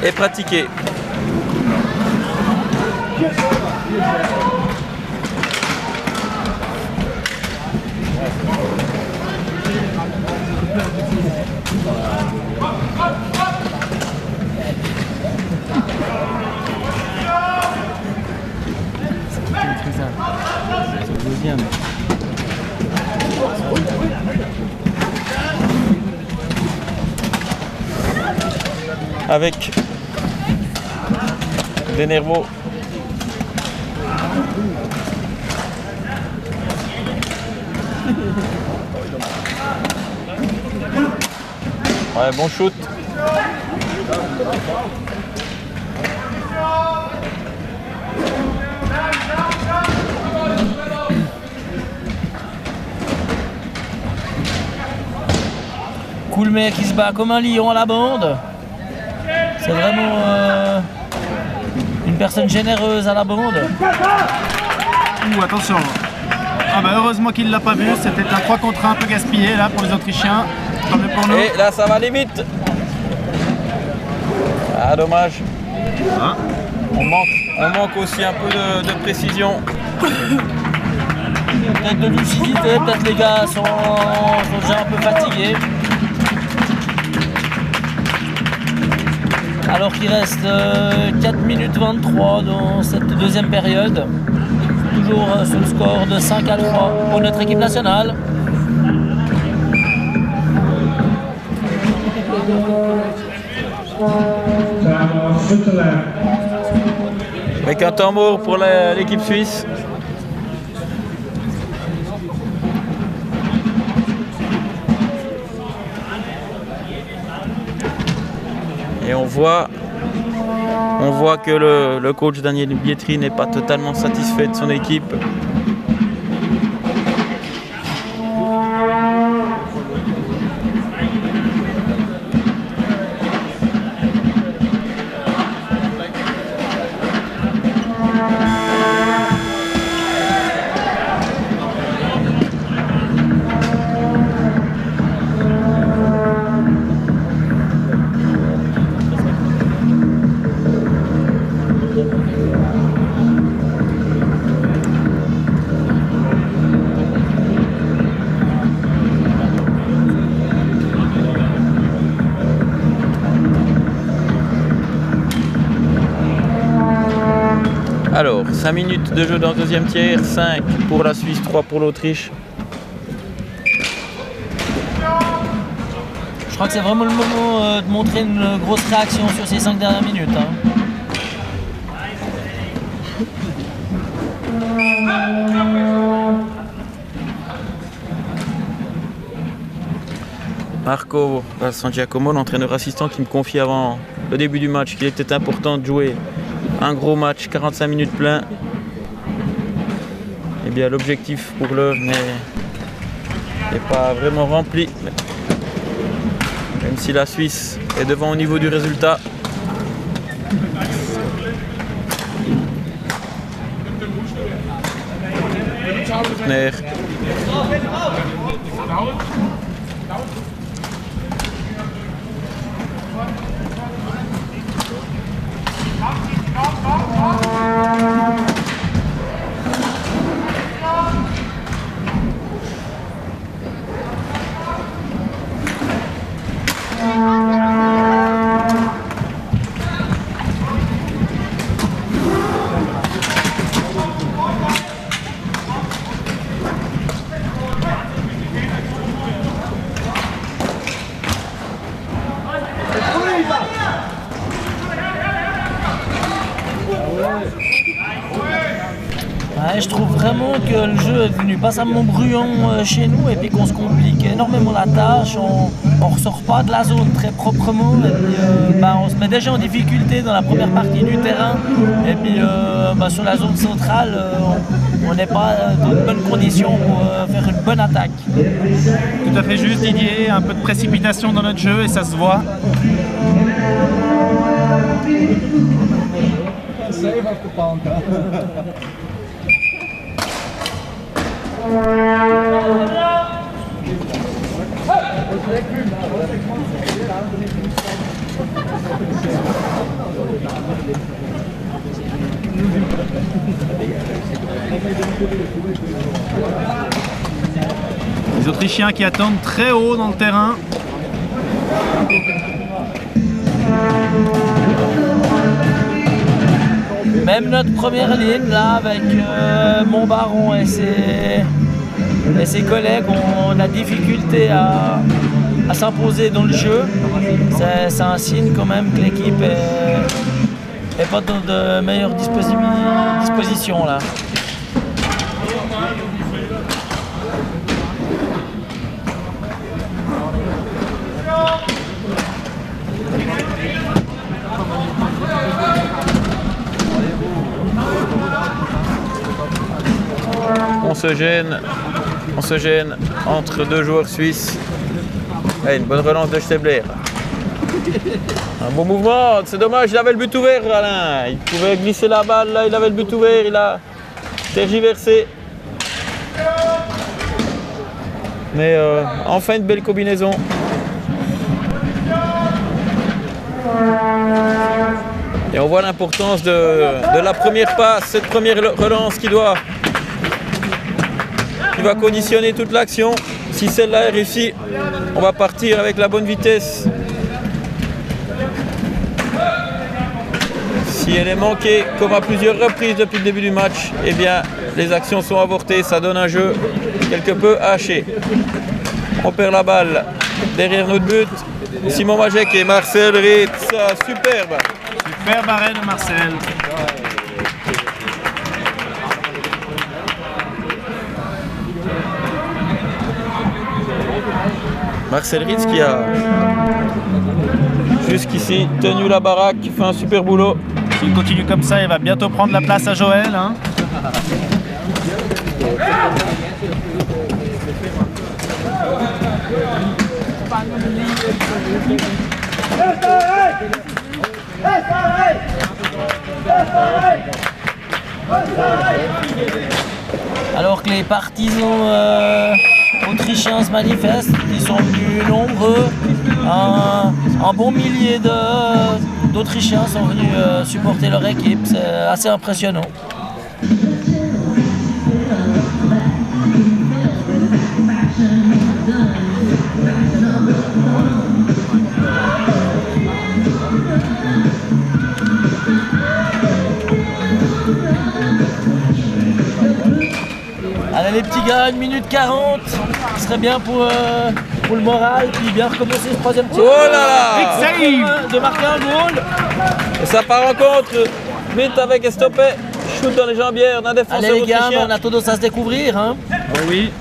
Speaker 2: est pratiqué. Avec des nervos. Ouais, bon shoot.
Speaker 1: Coulmer qui se bat comme un lion à la bande. C'est vraiment une personne généreuse à la bande.
Speaker 3: Ouh, attention. Ah bah heureusement qu'il l'a pas vu, c'était un 3 contre 1 un peu gaspillé là pour les Autrichiens. Tant mieux pour nous.
Speaker 2: Et là ça va aller vite. Ah dommage.
Speaker 3: Ah.
Speaker 2: On manque aussi un peu de précision.
Speaker 1: Peut-être de lucidité, peut-être les gars sont déjà un peu fatigués. Alors qu'il reste 4 minutes 23 dans cette deuxième période. Toujours sur le score de 5-3 pour notre équipe nationale.
Speaker 2: Avec un temps mort pour l'équipe suisse. Et on voit que le coach Daniel Bietri n'est pas totalement satisfait de son équipe. Alors, 5 minutes de jeu dans le deuxième tiers, 5 pour la Suisse, 3 pour l'Autriche.
Speaker 1: Je crois que c'est vraiment le moment de montrer une grosse réaction sur ces 5 dernières minutes.
Speaker 2: Marco San Giacomo, l'entraîneur assistant, qui me confie avant le début du match qu'il était important de jouer un gros match, 45 minutes plein. Eh bien, l'objectif pour l'heure n'est pas vraiment rempli. Même si la Suisse est devant au niveau du résultat. Kner.
Speaker 1: Ouais, je trouve vraiment que le jeu est devenu passamment bruyant chez nous et puis qu'on se complique énormément la tâche. on ressort pas de la zone très proprement. Et puis, on se met déjà en difficulté dans la première partie du terrain. Et puis sur la zone centrale, on n'est pas dans de bonnes conditions pour faire une bonne attaque.
Speaker 4: Tout à fait juste, Didier. Un peu de précipitation dans notre jeu et ça se voit. Les Autrichiens qui attendent très haut dans le terrain.
Speaker 1: Même notre première ligne là avec Montbaron et ses collègues, on a difficulté à s'imposer dans le jeu. C'est un signe quand même que l'équipe est pas dans de meilleures dispositions là.
Speaker 2: On se gêne entre deux joueurs suisses. Une bonne relance de Stebler. Un bon mouvement, c'est dommage, il avait le but ouvert Alain. Il pouvait glisser la balle, là il avait le but ouvert, il a tergiversé. Mais enfin une belle combinaison. Et on voit l'importance de la première passe, cette première relance qui va conditionner toute l'action. Si celle-là est réussie, on va partir avec la bonne vitesse. Si elle est manquée, comme à plusieurs reprises depuis le début du match, eh bien, les actions sont avortées, ça donne un jeu quelque peu haché. On perd la balle derrière notre but. Simon Majek et Marcel Ritz, superbe.
Speaker 4: Superbe arrêt de Marcel.
Speaker 2: Marcel Ritz qui a jusqu'ici tenu la baraque, fait un super boulot.
Speaker 4: S'il continue comme ça, il va bientôt prendre la place à Joël. Hein.
Speaker 1: Alors que les partisans autrichiens se manifestent, ils sont venus nombreux. Un bon millier d'Autrichiens sont venus supporter leur équipe, c'est assez impressionnant. Allez les petits gars, 1 minute 40, ce serait bien pour le moral, puis bien recommencer ce troisième tir.
Speaker 2: Oh là là!
Speaker 1: De marquer un goal.
Speaker 2: Et ça part en contre, vite avec Estopé, shoot dans les jambières d'un défenseur
Speaker 1: autrichien. Allez les gars,
Speaker 2: autrichien.
Speaker 1: on a tendance à se découvrir. Hein.
Speaker 4: Oh oui.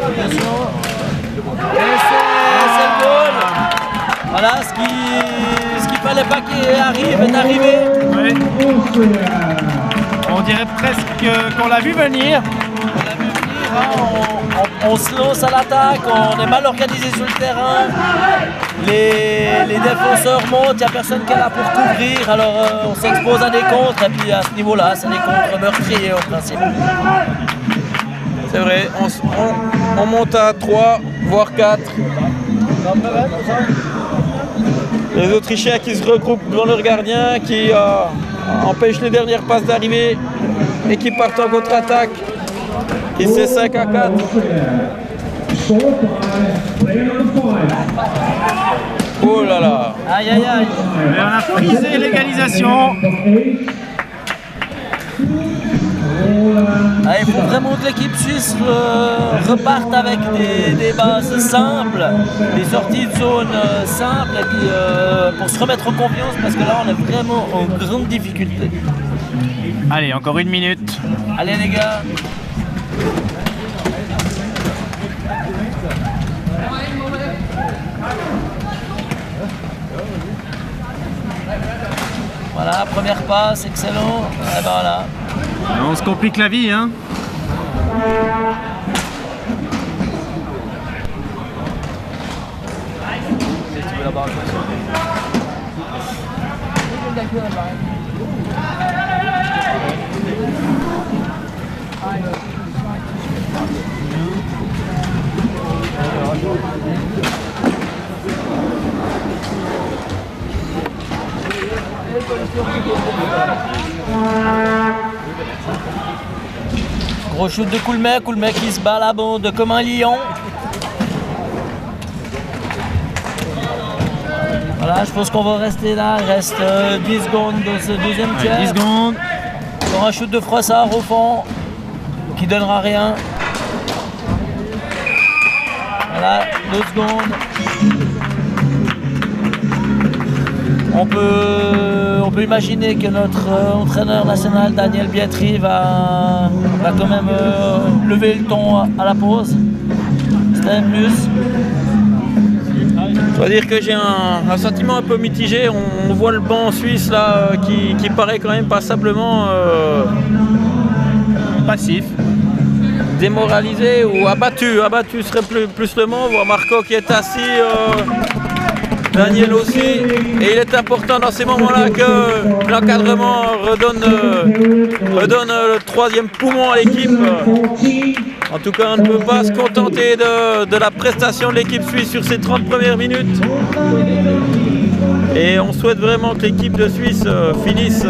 Speaker 1: Attention. Et c'est le goal. Voilà, ce qu'il fallait pas qu'il arrive est arrivé.
Speaker 4: Oui. On dirait presque qu'on l'a vu venir.
Speaker 1: On se lance à l'attaque, on est mal organisé sur le terrain. Les défenseurs montent, il n'y a personne qui est là pour couvrir. Alors on s'expose à des contres et puis à ce niveau-là, c'est des contres meurtriers au principe.
Speaker 2: C'est vrai, on monte à 3, voire 4. Les Autrichiens qui se regroupent devant leur gardien, qui empêchent les dernières passes d'arriver et qui partent en contre-attaque. Et c'est 5 à 4. Oh là là.
Speaker 1: Aïe aïe aïe.
Speaker 4: Et on a frisé l'égalisation.
Speaker 1: Il faut vraiment que l'équipe suisse reparte avec des bases simples, des sorties de zone simples, et puis pour se remettre en confiance, parce que là on est vraiment en grande difficulté.
Speaker 4: Allez, encore 1 minute.
Speaker 1: Allez les gars. Voilà, première passe, excellent. Et ben voilà.
Speaker 3: On se complique la vie, hein.
Speaker 1: Gros shoot de Coulmet qui se bat la bande comme un lion. Voilà, je pense qu'on va rester là. Il reste 10 secondes dans ce deuxième tiers.
Speaker 3: 10 secondes.
Speaker 1: Encore un shoot de Froissart au fond qui donnera rien. Voilà, 2 secondes. On peut imaginer que notre entraîneur national Daniel Bietri va quand même lever le ton à la pause. C'était un plus.
Speaker 2: Je dois dire que j'ai un sentiment un peu mitigé. On voit le banc suisse là qui paraît quand même passablement
Speaker 3: Passif.
Speaker 2: démoralisé ou abattu. Abattu serait plus le mot. On voit Marco qui est assis. Daniel aussi, et il est important dans ces moments-là que l'encadrement redonne le troisième poumon à l'équipe. En tout cas, on ne peut pas se contenter de la prestation de l'équipe suisse sur ces 30 premières minutes. Et on souhaite vraiment que l'équipe de Suisse finisse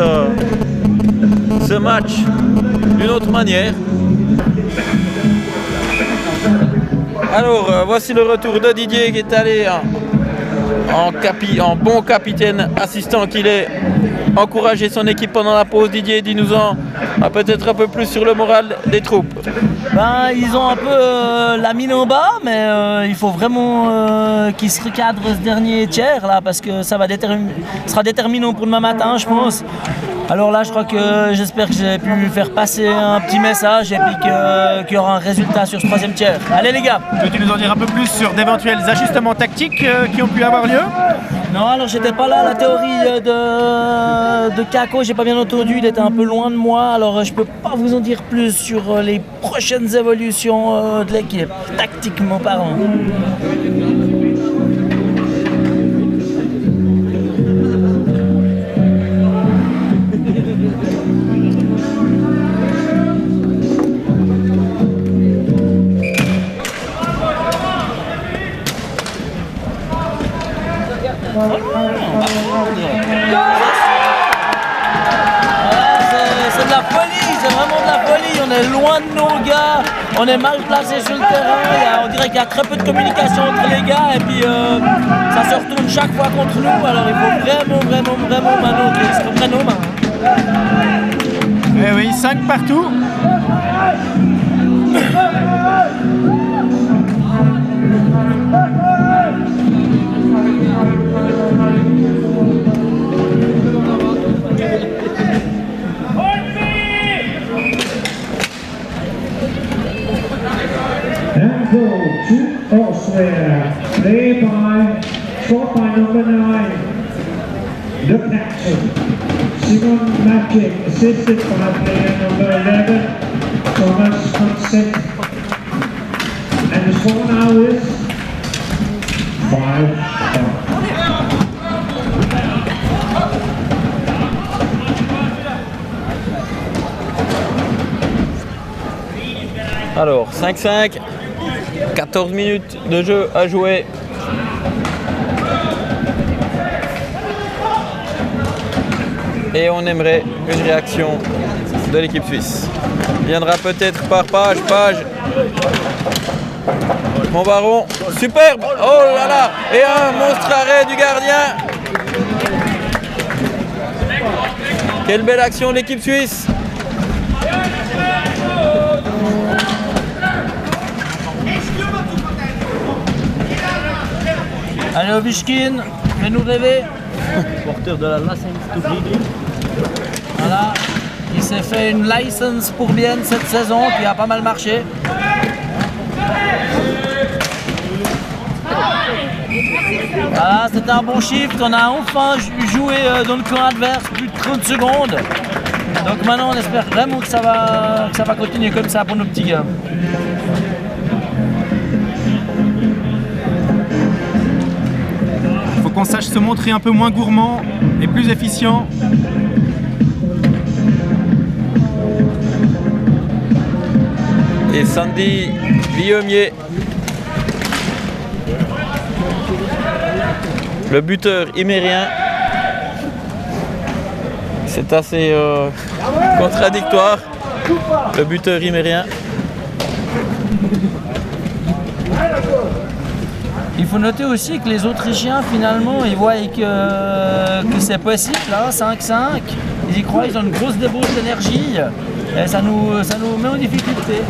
Speaker 2: ce match d'une autre manière. Alors, voici le retour de Didier qui est allé en bon capitaine assistant qu'il est, encourager son équipe pendant la pause. Didier, dis-nous-en peut-être un peu plus sur le moral des troupes.
Speaker 1: Ben, ils ont un peu la mine en bas, mais il faut vraiment qu'ils se recadrent ce dernier tiers là, parce que ça sera déterminant pour demain matin, je pense. Alors là, je crois que j'espère que j'ai pu faire passer un petit message et puis qu'il y aura un résultat sur ce troisième tiers. Allez les gars!
Speaker 3: Peux-tu nous en dire un peu plus sur d'éventuels ajustements tactiques qui ont pu avoir lieu?
Speaker 1: Non, alors j'étais pas là, la théorie de Kako, j'ai pas bien entendu, il était un peu loin de moi, alors je peux pas vous en dire plus sur les prochaines évolutions de l'équipe, tactiquement parlant. C'est de la folie, c'est vraiment de la folie. On est loin de nos gars, on est mal placé sur le terrain. On dirait qu'il y a très peu de communication entre les gars et puis ça se retourne chaque fois contre nous. Alors il faut vraiment maintenant qu'ils se reprennent aux mains.
Speaker 3: Eh oui, 5 partout.
Speaker 5: And goal to Austria, scored by number 9, the captain, Simon Maciek, assisted by player number 11, Thomas Consent. And the score now is 5-5.
Speaker 2: Alors, 5-5, 14 minutes de jeu à jouer. Et on aimerait une réaction de l'équipe suisse. Viendra peut-être par page. Mon baron, superbe. Oh là là. Et un monstre arrêt du gardien. Quelle belle action de l'équipe suisse.
Speaker 1: Allez Ovechkin, fais-nous rêver. Porteur de la licence to bleed. Voilà, il s'est fait une licence pour Bienne cette saison qui a pas mal marché. Ah, c'était un bon chiffre. On a enfin joué dans le camp adverse plus de 30 secondes. Donc maintenant, on espère vraiment que ça va continuer comme ça pour nos petits gars.
Speaker 3: Il faut qu'on sache se montrer un peu moins gourmand et plus efficient.
Speaker 2: Et Sandy Guillaumier, le buteur imérien. C'est assez contradictoire, le buteur imérien.
Speaker 1: Il faut noter aussi que les Autrichiens, finalement, ils voient que c'est possible, hein, 5-5. Ils y croient, ils ont une grosse débauche d'énergie. Et ça nous met en difficulté.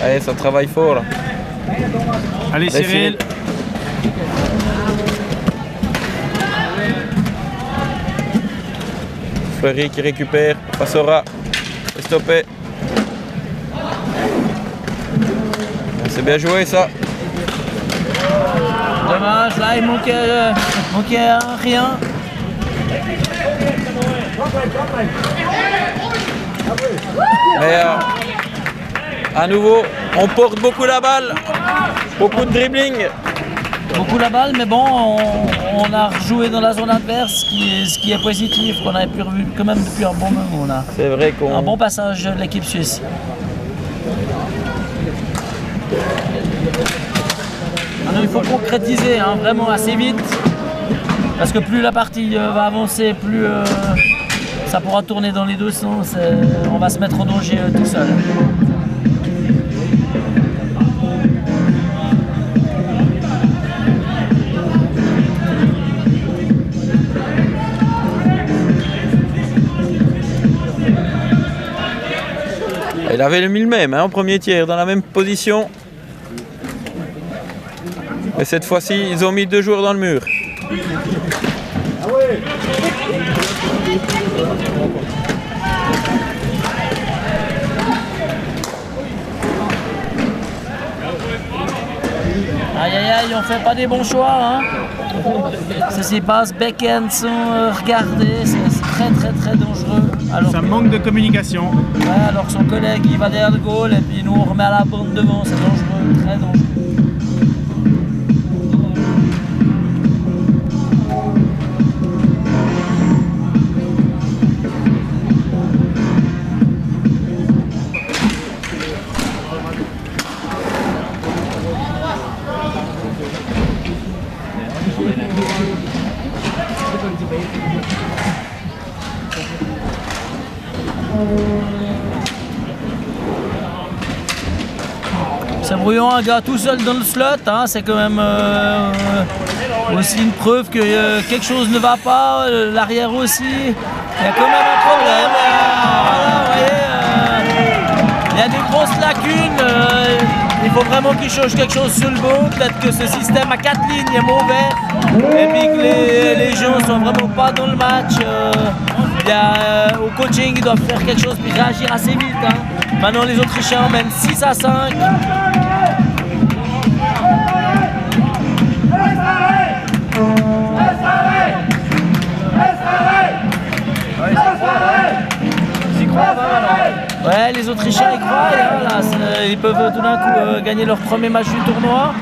Speaker 2: Allez, ça travaille fort là.
Speaker 3: Allez Cyril.
Speaker 2: Fleury qui récupère, passera, est stoppé. C'est bien joué ça.
Speaker 1: Dommage, là il manquait rien.
Speaker 2: Mais à nouveau, on porte beaucoup la balle, beaucoup de dribbling.
Speaker 1: Beaucoup la balle, mais bon, on a rejoué dans la zone adverse, ce qui est positif, qu'on avait pu revu quand même depuis un bon moment là.
Speaker 2: C'est vrai qu'on...
Speaker 1: Un bon passage de l'équipe suisse. Alors, il faut concrétiser hein, vraiment assez vite, parce que plus la partie va avancer, plus ça pourra tourner dans les deux sens, on va se mettre en danger tout seul.
Speaker 2: Il avait mis le même hein, en premier tiers, dans la même position. Mais cette fois-ci, ils ont mis 2 joueurs dans le mur.
Speaker 1: Aïe aïe aïe, on fait pas des bons choix. Hein. Ceci passe back-end sans regarder, c'est très très très dangereux. Alors,
Speaker 3: Ça manque de communication.
Speaker 1: ouais, alors que son collègue il va derrière le goal et puis nous on remet à la bande devant, c'est dangereux, très dangereux. C'est brouillon, un gars tout seul dans le slot, hein, c'est quand même aussi une preuve que quelque chose ne va pas, l'arrière aussi. Il y a quand même un problème. Voilà, vous voyez, il y a des grosses lacunes. Il faut vraiment qu'il change quelque chose sur le banc. Peut-être que ce système à 4 lignes est mauvais. Et puis que les gens ne sont vraiment pas dans le match. Au coaching, ils doivent faire quelque chose puis réagir assez vite. Hein. Maintenant, les Autrichiens mènent 6-5. Ouais, les Autrichiens y croient, hein, là, ils peuvent tout d'un coup gagner leur premier match du tournoi.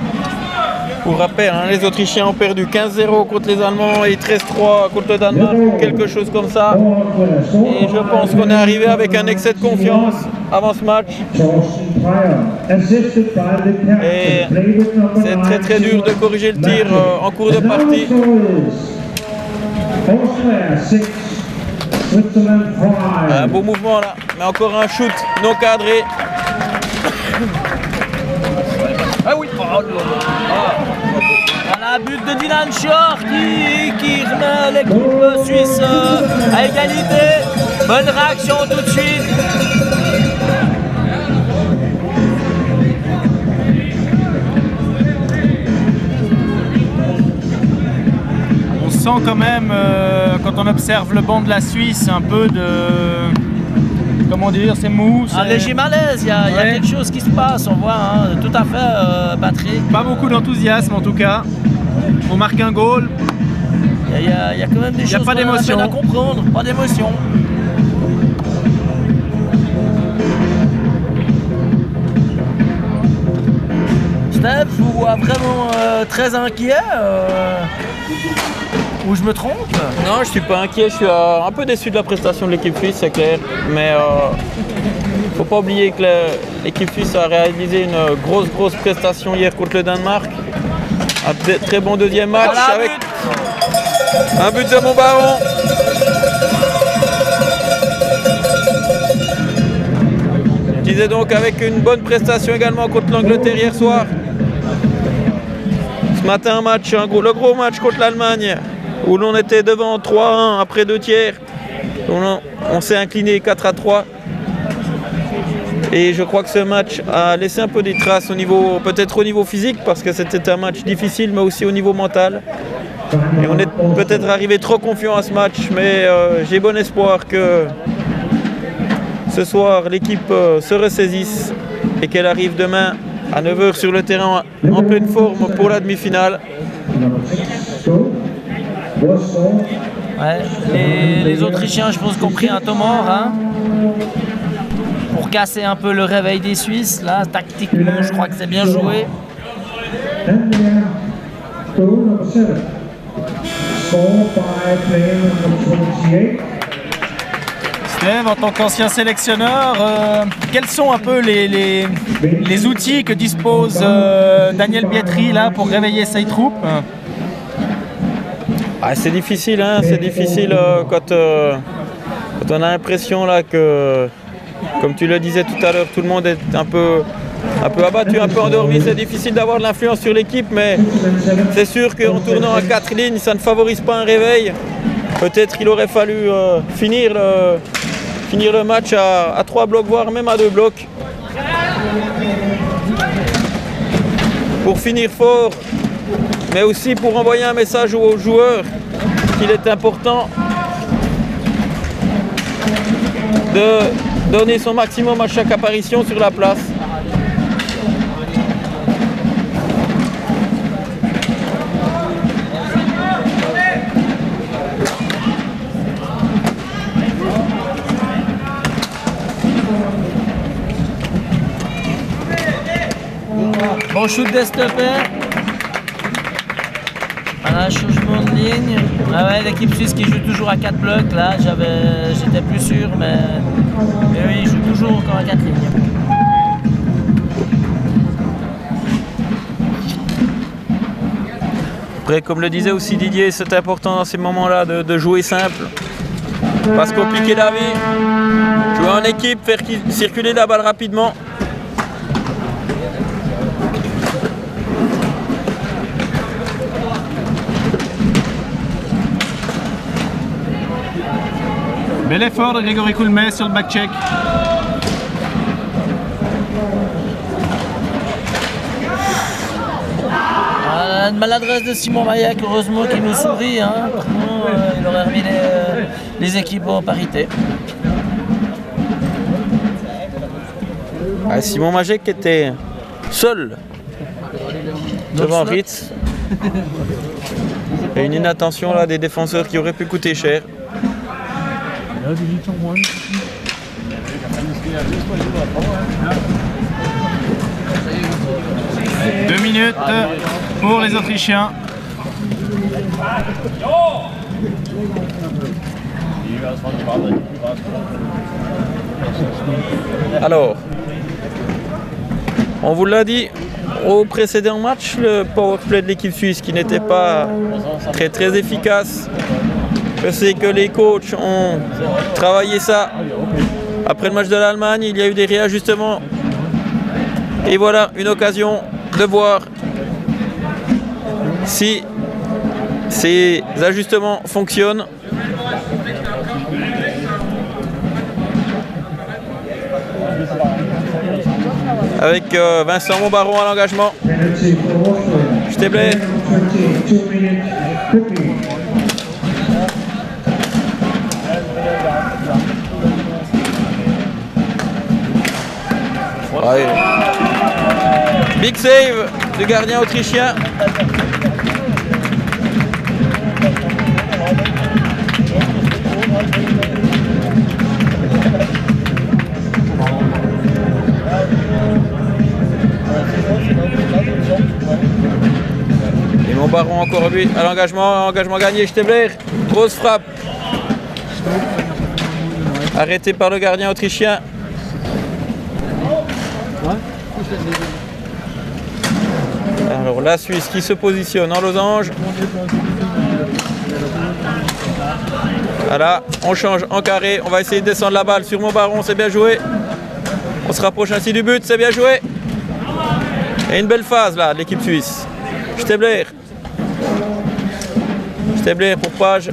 Speaker 2: Pour rappel, hein, les Autrichiens ont perdu 15-0 contre les Allemands et 13-3 contre le Danemark, quelque chose comme ça. Et je pense qu'on est arrivé avec un excès de confiance avant ce match. Et c'est très très dur de corriger le tir en cours de partie. Un beau mouvement là, mais encore un shoot non cadré.
Speaker 1: Ah oui. Voilà, but de Dylan Shore qui remet l'équipe suisse à égalité. Bonne réaction tout de suite.
Speaker 3: On sent quand même, quand on observe le banc de la Suisse, un peu de... Comment dire, c'est mou.
Speaker 1: Un léger malaise, il y a quelque chose qui se passe, on voit, hein, tout à fait, Patrick.
Speaker 3: Pas beaucoup d'enthousiasme en tout cas. On marque un goal.
Speaker 1: Il y a quand même des choses
Speaker 3: pas d'émotion
Speaker 1: à comprendre, pas d'émotion. Steph, je vous vois vraiment très inquiet. Ou je me trompe?
Speaker 2: Non, je suis pas inquiet, je suis un peu déçu de la prestation de l'équipe suisse, c'est clair. Mais faut pas oublier que l'équipe suisse a réalisé une grosse prestation hier contre le Danemark. Un très bon deuxième match
Speaker 1: Voilà,
Speaker 2: avec un but de Montbaron. Je disais donc avec une bonne prestation également contre l'Angleterre hier soir. Ce matin, le gros match contre l'Allemagne, où l'on était devant 3-1 après 2 tiers. On s'est incliné 4-3. Et je crois que ce match a laissé un peu des traces peut-être au niveau physique, parce que c'était un match difficile, mais aussi au niveau mental. Et on est peut-être arrivé trop confiant à ce match, mais j'ai bon espoir que ce soir l'équipe se ressaisisse et qu'elle arrive demain à 9h sur le terrain en pleine forme pour la demi-finale.
Speaker 1: Ouais, les Autrichiens, je pense, qu'on ont pris un temps mort, hein, pour casser un peu le réveil des Suisses. Là, tactiquement, je crois que c'est bien joué.
Speaker 3: Steve, en tant qu'ancien sélectionneur, quels sont un peu les outils que dispose Daniel Bietri là, pour réveiller ses troupes?
Speaker 2: C'est difficile, hein, c'est difficile quand on a l'impression là que, comme tu le disais tout à l'heure, tout le monde est un peu abattu, un peu endormi. C'est difficile d'avoir de l'influence sur l'équipe, mais c'est sûr qu'en tournant à 4 lignes, ça ne favorise pas un réveil. Peut-être qu'il aurait fallu finir le match à 3 blocs, voire même à 2 blocs. Pour finir fort, mais aussi pour envoyer un message aux joueurs qu'il est important de donner son maximum à chaque apparition sur la place.
Speaker 1: Bon shoot d'Estepé. Un changement de ligne. Ah ouais, l'équipe suisse qui joue toujours à 4 blocs. Là, j'étais plus sûr, mais oui, il joue toujours encore à 4 lignes.
Speaker 2: Après, comme le disait aussi Didier, c'est important dans ces moments-là de jouer simple. Pas se compliquer la vie. Jouer en équipe, faire circuler la balle rapidement.
Speaker 3: Bel effort de Grégory Coulmet sur le back-check.
Speaker 1: Une maladresse de Simon Maillet, heureusement qu'il nous sourit, hein. Il aurait remis les équipes en parité.
Speaker 2: Simon Majek était seul devant Ritz. Et une inattention là des défenseurs qui auraient pu coûter cher.
Speaker 3: 2 minutes pour les Autrichiens.
Speaker 2: Alors, on vous l'a dit au précédent match, le powerplay de l'équipe suisse qui n'était pas très efficace. Je sais que les coachs ont travaillé ça. Après le match de l'Allemagne, il y a eu des réajustements. Et voilà une occasion de voir si ces ajustements fonctionnent. Avec Vincent Montbaron à l'engagement. Je t'ai blé. Ouais. Big save du gardien autrichien. Et mon baron encore lui à l'engagement, engagement gagné, Stebler, grosse frappe. Arrêté par le gardien autrichien. Alors la Suisse qui se positionne en losange. Voilà, on change en carré, on va essayer de descendre la balle sur mon baron, c'est bien joué. On se rapproche ainsi du but, c'est bien joué. Et une belle phase là de l'équipe suisse. Stebler. Stebler pour Page.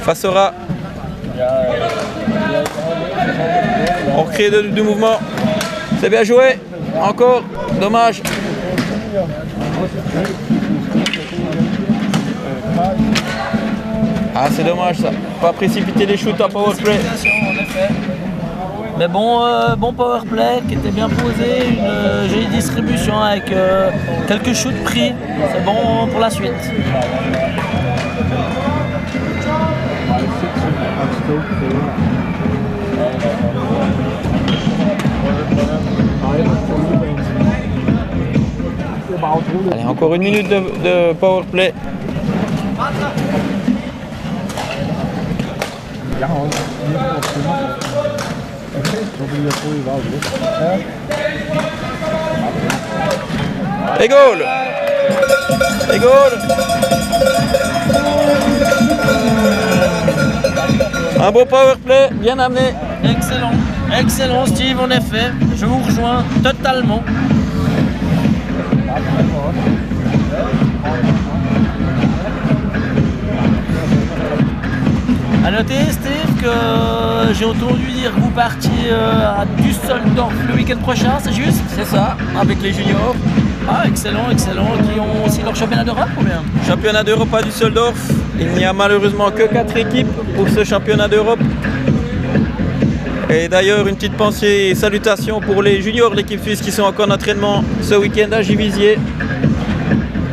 Speaker 2: Fassera. On recrée du mouvement. C'est bien joué. Encore. Dommage. Ah, c'est dommage ça. Pas précipiter les shoots en powerplay.
Speaker 1: Mais bon, bon powerplay qui était bien posé, une jolie distribution avec quelques shoots pris. C'est bon pour la suite.
Speaker 2: Allez, encore une minute de powerplay. Et goal! Et goal! Un beau powerplay, bien amené.
Speaker 1: Excellent, excellent Steve, en effet. Je vous rejoins totalement. A noter, Steve, que j'ai entendu dire que vous partiez à Düsseldorf le week-end prochain, c'est juste?
Speaker 2: C'est ça, avec les juniors.
Speaker 1: Ah, excellent, excellent. Qui ont aussi leur championnat d'Europe ou bien?
Speaker 2: Championnat d'Europe à Düsseldorf. Il n'y a malheureusement que 4 équipes pour ce championnat d'Europe. Et d'ailleurs, une petite pensée et salutation pour les juniors de l'équipe suisse qui sont encore en entraînement ce week-end à Givisier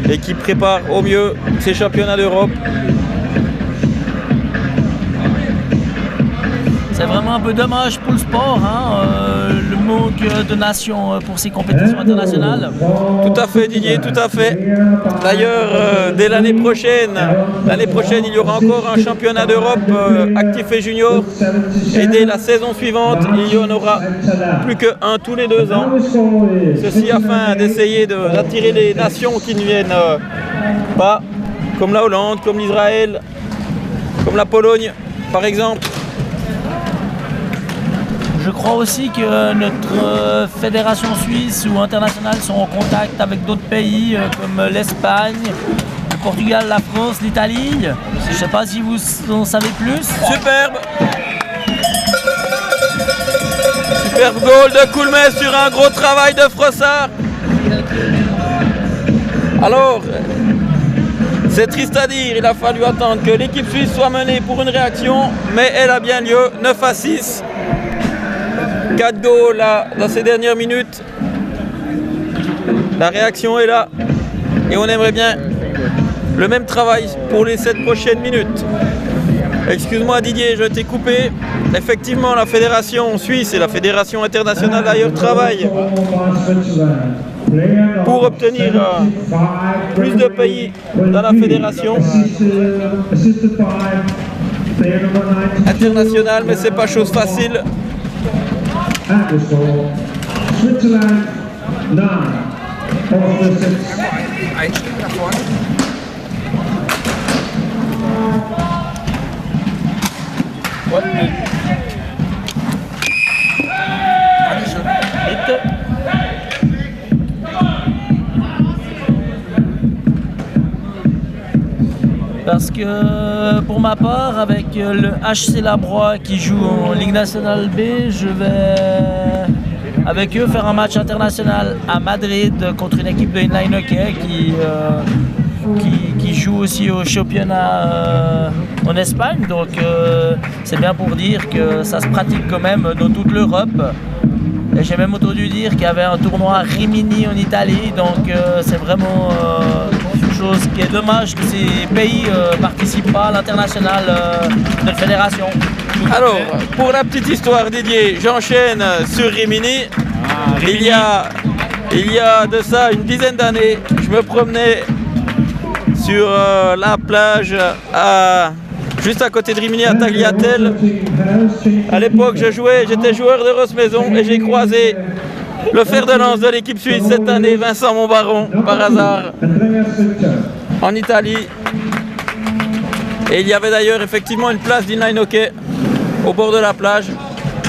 Speaker 2: et qui préparent au mieux ces championnats d'Europe.
Speaker 1: C'est vraiment un peu dommage pour le sport, hein, le manque de nations pour ces compétitions internationales.
Speaker 2: Tout à fait Didier, tout à fait. D'ailleurs, dès l'année prochaine, il y aura encore un championnat d'Europe actif et junior. Et dès la saison suivante, il y en aura plus qu'un tous les 2 ans. Ceci afin d'essayer d'attirer les nations qui ne viennent pas, comme la Hollande, comme l'Israël, comme la Pologne par exemple.
Speaker 1: Je crois aussi que notre fédération suisse ou internationale sont en contact avec d'autres pays comme l'Espagne, le Portugal, la France, l'Italie. Je ne sais pas si vous en savez plus.
Speaker 2: Superbe! Superbe goal de Coulmès sur un gros travail de Frossard. Alors, c'est triste à dire, il a fallu attendre que l'équipe suisse soit menée pour une réaction, mais elle a bien lieu, 9-6. 4 goals là, dans ces dernières minutes. La réaction est là. Et on aimerait bien le même travail pour les 7 prochaines minutes. Excuse-moi Didier, je t'ai coupé. Effectivement, la fédération suisse et la fédération internationale d'ailleurs travaillent pour obtenir plus de pays dans la fédération internationale, mais c'est pas chose facile.
Speaker 5: Switzerland 9, Austria 6.
Speaker 7: Ein Stück nach vorne.
Speaker 1: Parce que pour ma part, avec le HC Labroix qui joue en Ligue nationale B, je vais avec eux faire un match international à Madrid contre une équipe de inline hockey qui joue aussi au championnat en Espagne. Donc c'est bien pour dire que ça se pratique quand même dans toute l'Europe. Et j'ai même entendu dire qu'il y avait un tournoi à Rimini en Italie, donc c'est vraiment une chose qui est dommage que ces pays ne participent pas à l'international de la fédération.
Speaker 2: Alors, pour la petite histoire, Didier, j'enchaîne sur Rimini. Il y a de ça une dizaine d'années, je me promenais sur la plage juste à côté de Rimini à Tagliatelle. À l'époque, j'étais joueur de Rosse Maison et j'ai croisé le fer de lance de l'équipe suisse cette année, Vincent Monbaron, par hasard, en Italie. Et il y avait d'ailleurs effectivement une place d'inline hockey au bord de la plage.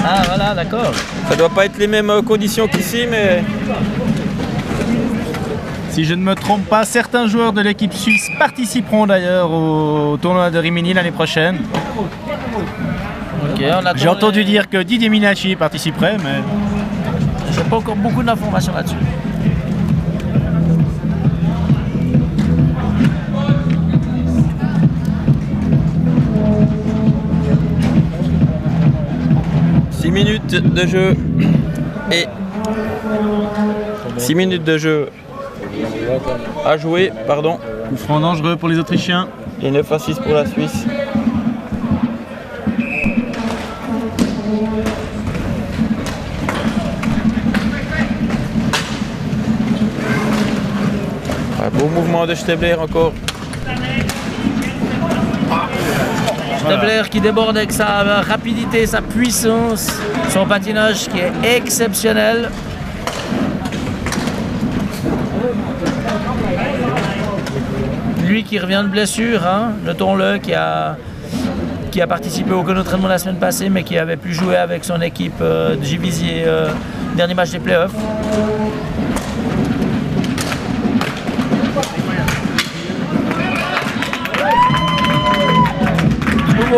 Speaker 1: Ah voilà, d'accord.
Speaker 2: Ça doit pas être les mêmes conditions qu'ici, mais...
Speaker 3: Si je ne me trompe pas, certains joueurs de l'équipe suisse participeront d'ailleurs au tournoi de Rimini l'année prochaine.
Speaker 1: Okay,
Speaker 3: j'ai entendu dire que Didier Minacci participerait, mais...
Speaker 1: J'ai pas encore beaucoup d'informations là-dessus.
Speaker 2: Minutes de jeu et 6 minutes de jeu à jouer, pardon.
Speaker 3: Coup franc dangereux pour les Autrichiens.
Speaker 2: Et 9-6 pour la Suisse. Beau mouvement de Stebler encore.
Speaker 1: Stebler qui déborde avec sa rapidité, sa puissance, son patinage qui est exceptionnel. Lui qui revient de blessure, hein, notons-le, qui a participé au entraînement la semaine passée, mais qui avait pu jouer avec son équipe de Givisier, dernier match des playoffs.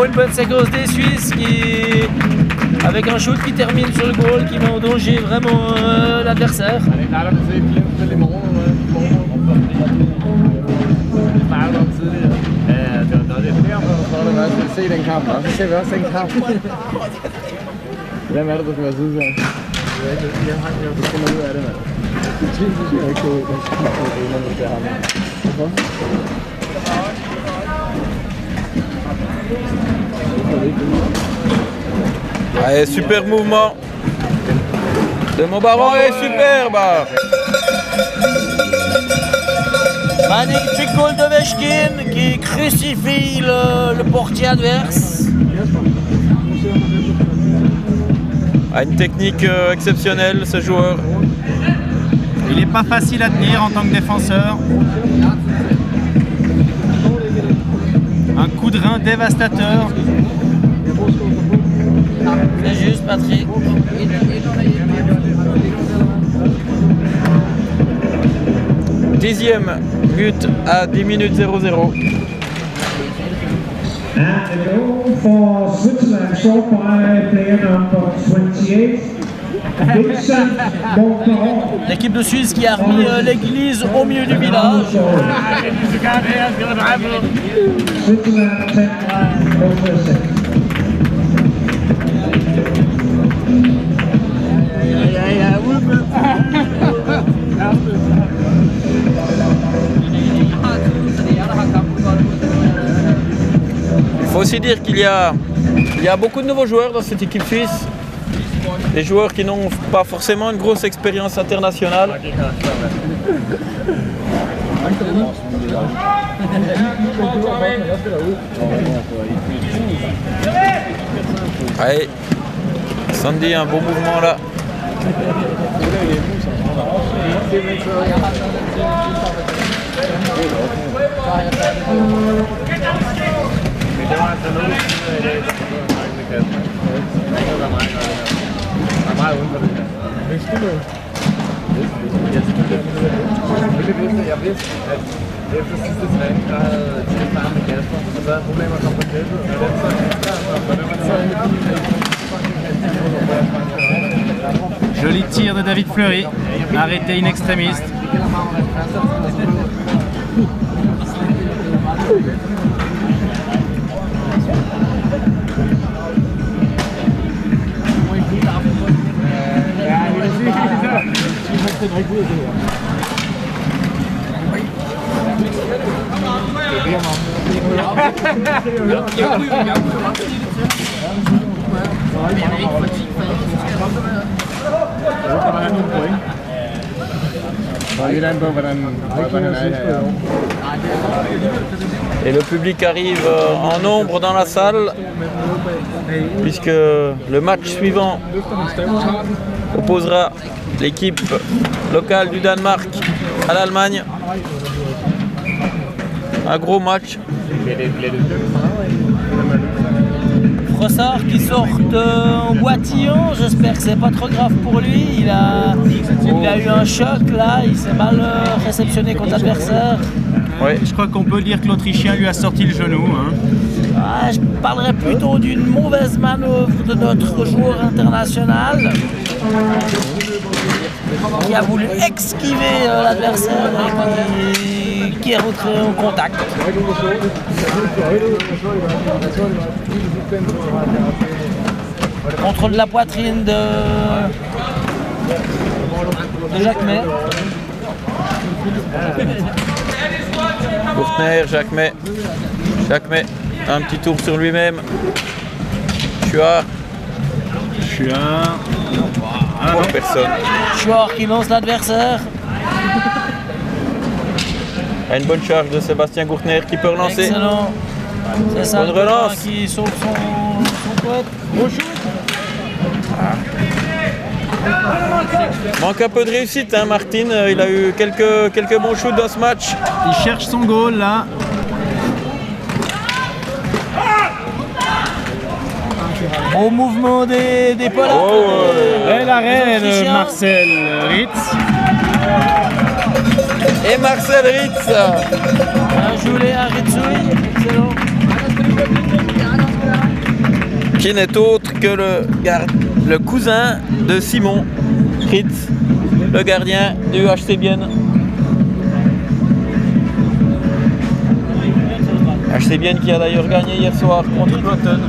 Speaker 1: Une bonne séquence des Suisses qui, avec un shoot qui termine sur le goal, qui met en danger vraiment l'adversaire.
Speaker 2: Allez, super mouvement de Monbaron et superbe.
Speaker 1: Magnifique goal de Vechkin qui crucifie le portier adverse.
Speaker 2: Une technique exceptionnelle ce joueur.
Speaker 3: Il n'est pas facile à tenir en tant que défenseur. Un coup de rein dévastateur.
Speaker 1: C'est juste, Patrick.
Speaker 2: Dixième but à 10 minutes 0-0.
Speaker 5: And the goal for Switzerland scored by player number 28, Vincent Monbaron.
Speaker 1: L'équipe de Suisse qui a remis l'église au milieu du village.
Speaker 5: Switzerland 10 over 6.
Speaker 2: Il faut aussi dire qu'il y a beaucoup de nouveaux joueurs dans cette équipe suisse. Des joueurs qui n'ont pas forcément une grosse expérience internationale. Allez, Sandy, un bon mouvement là.
Speaker 3: Joli tir de David Fleury, arrêté in extremis.
Speaker 2: Et le public arrive en nombre dans la salle, puisque le match suivant opposera l'équipe locale du Danemark à l'Allemagne. Un gros match.
Speaker 1: Frossard qui sort en boitillon, j'espère que c'est pas trop grave pour lui. Il a eu un choc là, il s'est mal réceptionné contre l'adversaire.
Speaker 3: Ouais, je crois qu'on peut dire que l'Autrichien lui a sorti le genou. Hein.
Speaker 1: Ah, je parlerais plutôt d'une mauvaise manœuvre de notre joueur international qui a voulu esquiver l'adversaire et qui est rentré en contact. Contrôle de la poitrine de Jacquemet.
Speaker 2: Gourtner, Jacquemet, un petit tour sur lui-même. Chouard. Pour personne.
Speaker 1: Chouard qui lance l'adversaire.
Speaker 2: Une bonne charge de Sébastien Gourtner qui peut relancer.
Speaker 1: Excellent. C'est ça,
Speaker 2: bonne relance.
Speaker 1: Qui sauve son poète. Bon shoot.
Speaker 2: Manque un peu de réussite, hein, Martin. Il a eu quelques bons shoots dans ce match.
Speaker 3: Il cherche son goal là.
Speaker 1: Au mouvement des Polacs.
Speaker 3: Et l'arrêt de Marcel Ritz.
Speaker 2: Et Marcel Ritz.
Speaker 1: Un joulet à Ritzoui. Excellent.
Speaker 2: Qui n'est autre que le cousin de Simon Ritz, le gardien du HC Bienne. HC Bienne qui a d'ailleurs gagné hier soir contre Cloton.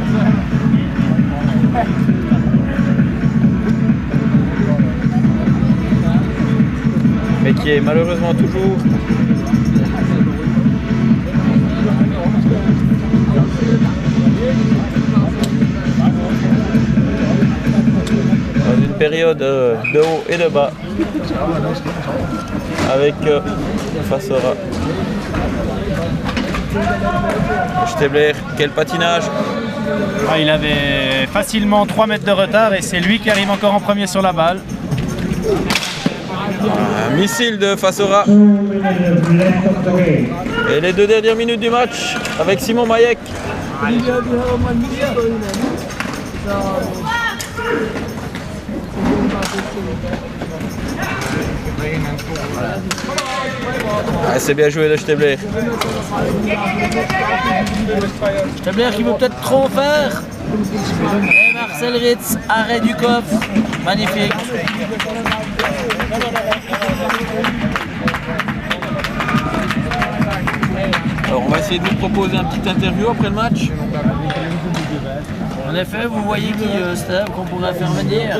Speaker 2: Mais qui est malheureusement toujours dans une période de haut et de bas avec Fassora. Stebler, quel patinage!
Speaker 3: Ah, il avait facilement 3 mètres de retard et c'est lui qui arrive encore en premier sur la balle.
Speaker 2: Un missile de Fassora. Et les 2 dernières minutes du match avec Simon Mayek. Ah, c'est bien joué de Stebler.
Speaker 1: Stebler qui veut peut-être trop en faire. Et Marcel Ritz, arrêt du coffre. Magnifique.
Speaker 2: Alors on va essayer de vous proposer un petit interview après le match.
Speaker 1: En effet, vous voyez qui Steve qu'on pourrait faire venir.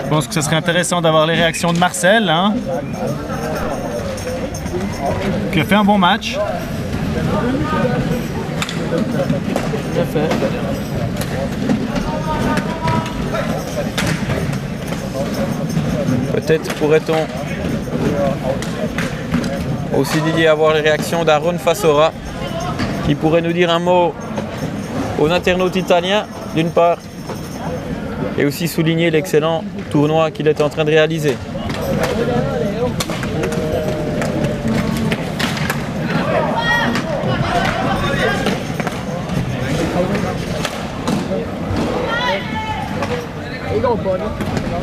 Speaker 3: Je pense que ce serait intéressant d'avoir les réactions de Marcel, hein, qui a fait un bon match.
Speaker 1: Tout à fait.
Speaker 2: Peut-être pourrait-on aussi Didier avoir les réactions d'Aaron Fassora qui pourrait nous dire un mot aux internautes italiens d'une part et aussi souligner l'excellent tournoi qu'il est en train de réaliser.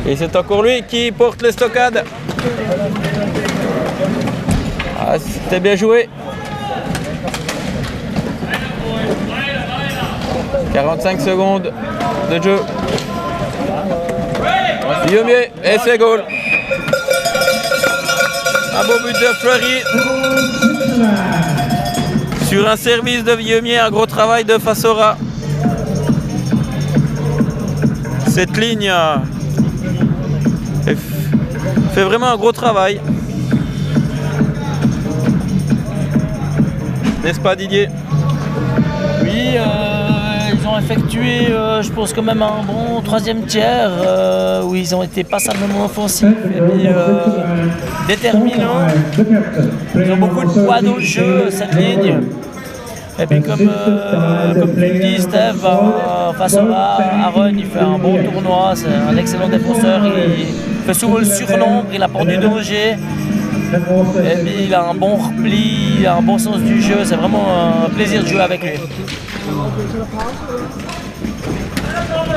Speaker 2: Et c'est encore lui qui porte les stockades. Ah, c'était bien joué. 45 secondes de jeu. Vieumier et c'est goal. Un beau but de Fleury. Sur un service de Vieumier, un gros travail de Fassora. Cette ligne fait vraiment un gros travail. N'est-ce pas Didier?
Speaker 1: Oui, ils ont effectué, je pense quand même un bon troisième tiers où ils ont été passablement offensifs et puis déterminants. Ils ont beaucoup de poids dans le jeu, cette ligne. Et puis comme tu le dis, Steve, face à Aaron, il fait un bon tournoi, c'est un excellent défenseur, il fait souvent le surnombre, il apporte du danger. Et puis il a un bon repli, il a un bon sens du jeu, c'est vraiment un plaisir de jouer avec lui.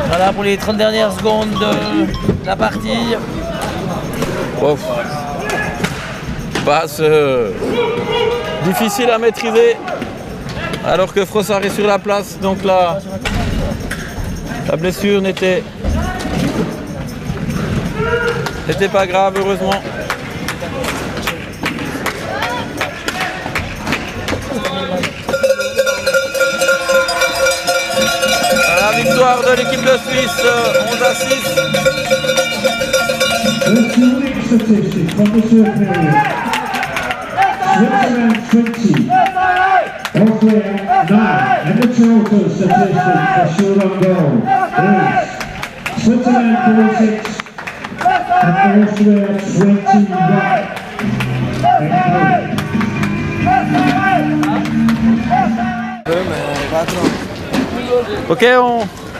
Speaker 1: Voilà pour les 30 dernières secondes de la partie.
Speaker 2: Ouf. Passe difficile à maîtriser alors que Frossard est sur la place, donc là la blessure n'était pas grave heureusement. La victoire de l'équipe de Suisse, 11-6.
Speaker 5: Let's see the next statistics from the third period. Switzerland 20, Austria 9, and the total statistic for shoot on goal is Switzerland 46 and Austria 21.
Speaker 2: Ok,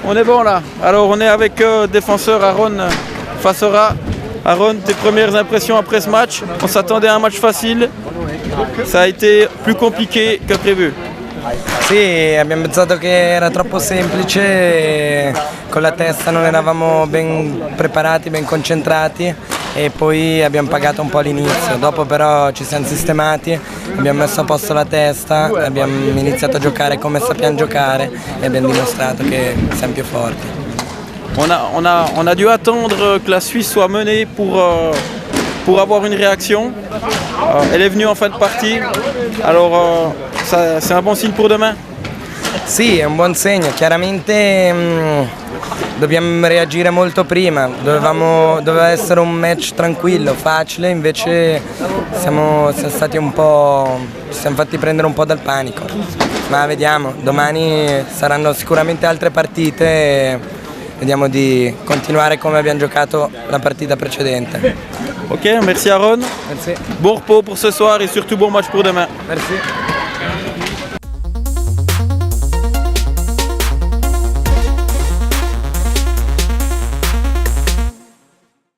Speaker 2: on est bon là. Alors on est avec défenseur Aaron Fassora. Aaron, tes premières impressions après ce match? On s'attendait à un match facile. Ça a été plus compliqué que prévu.
Speaker 8: Sì, abbiamo pensato che era troppo semplice, e con la testa non eravamo ben preparati, ben concentrati e poi abbiamo pagato un po' all'inizio. Dopo però ci siamo sistemati, abbiamo messo a posto la testa, abbiamo iniziato a giocare come sappiamo giocare e abbiamo dimostrato che siamo più forti.
Speaker 2: On a dû attendre que la Suisse soit menée pour avoir une réaction. Elle est venue en fin de partie, alors c'est un bon signe pour demain.
Speaker 8: Sì, è un buon segno, chiaramente dobbiamo reagire molto prima, doveva essere un match tranquillo, facile, invece siamo stati un po', ci siamo fatti prendere un po' dal panico, ma vediamo, domani saranno sicuramente altre partite e vediamo di continuare come abbiamo giocato la partita precedente.
Speaker 2: Ok, merci Aaron.
Speaker 8: Merci.
Speaker 2: Bon repos pour ce soir et surtout bon match pour demain.
Speaker 8: Merci.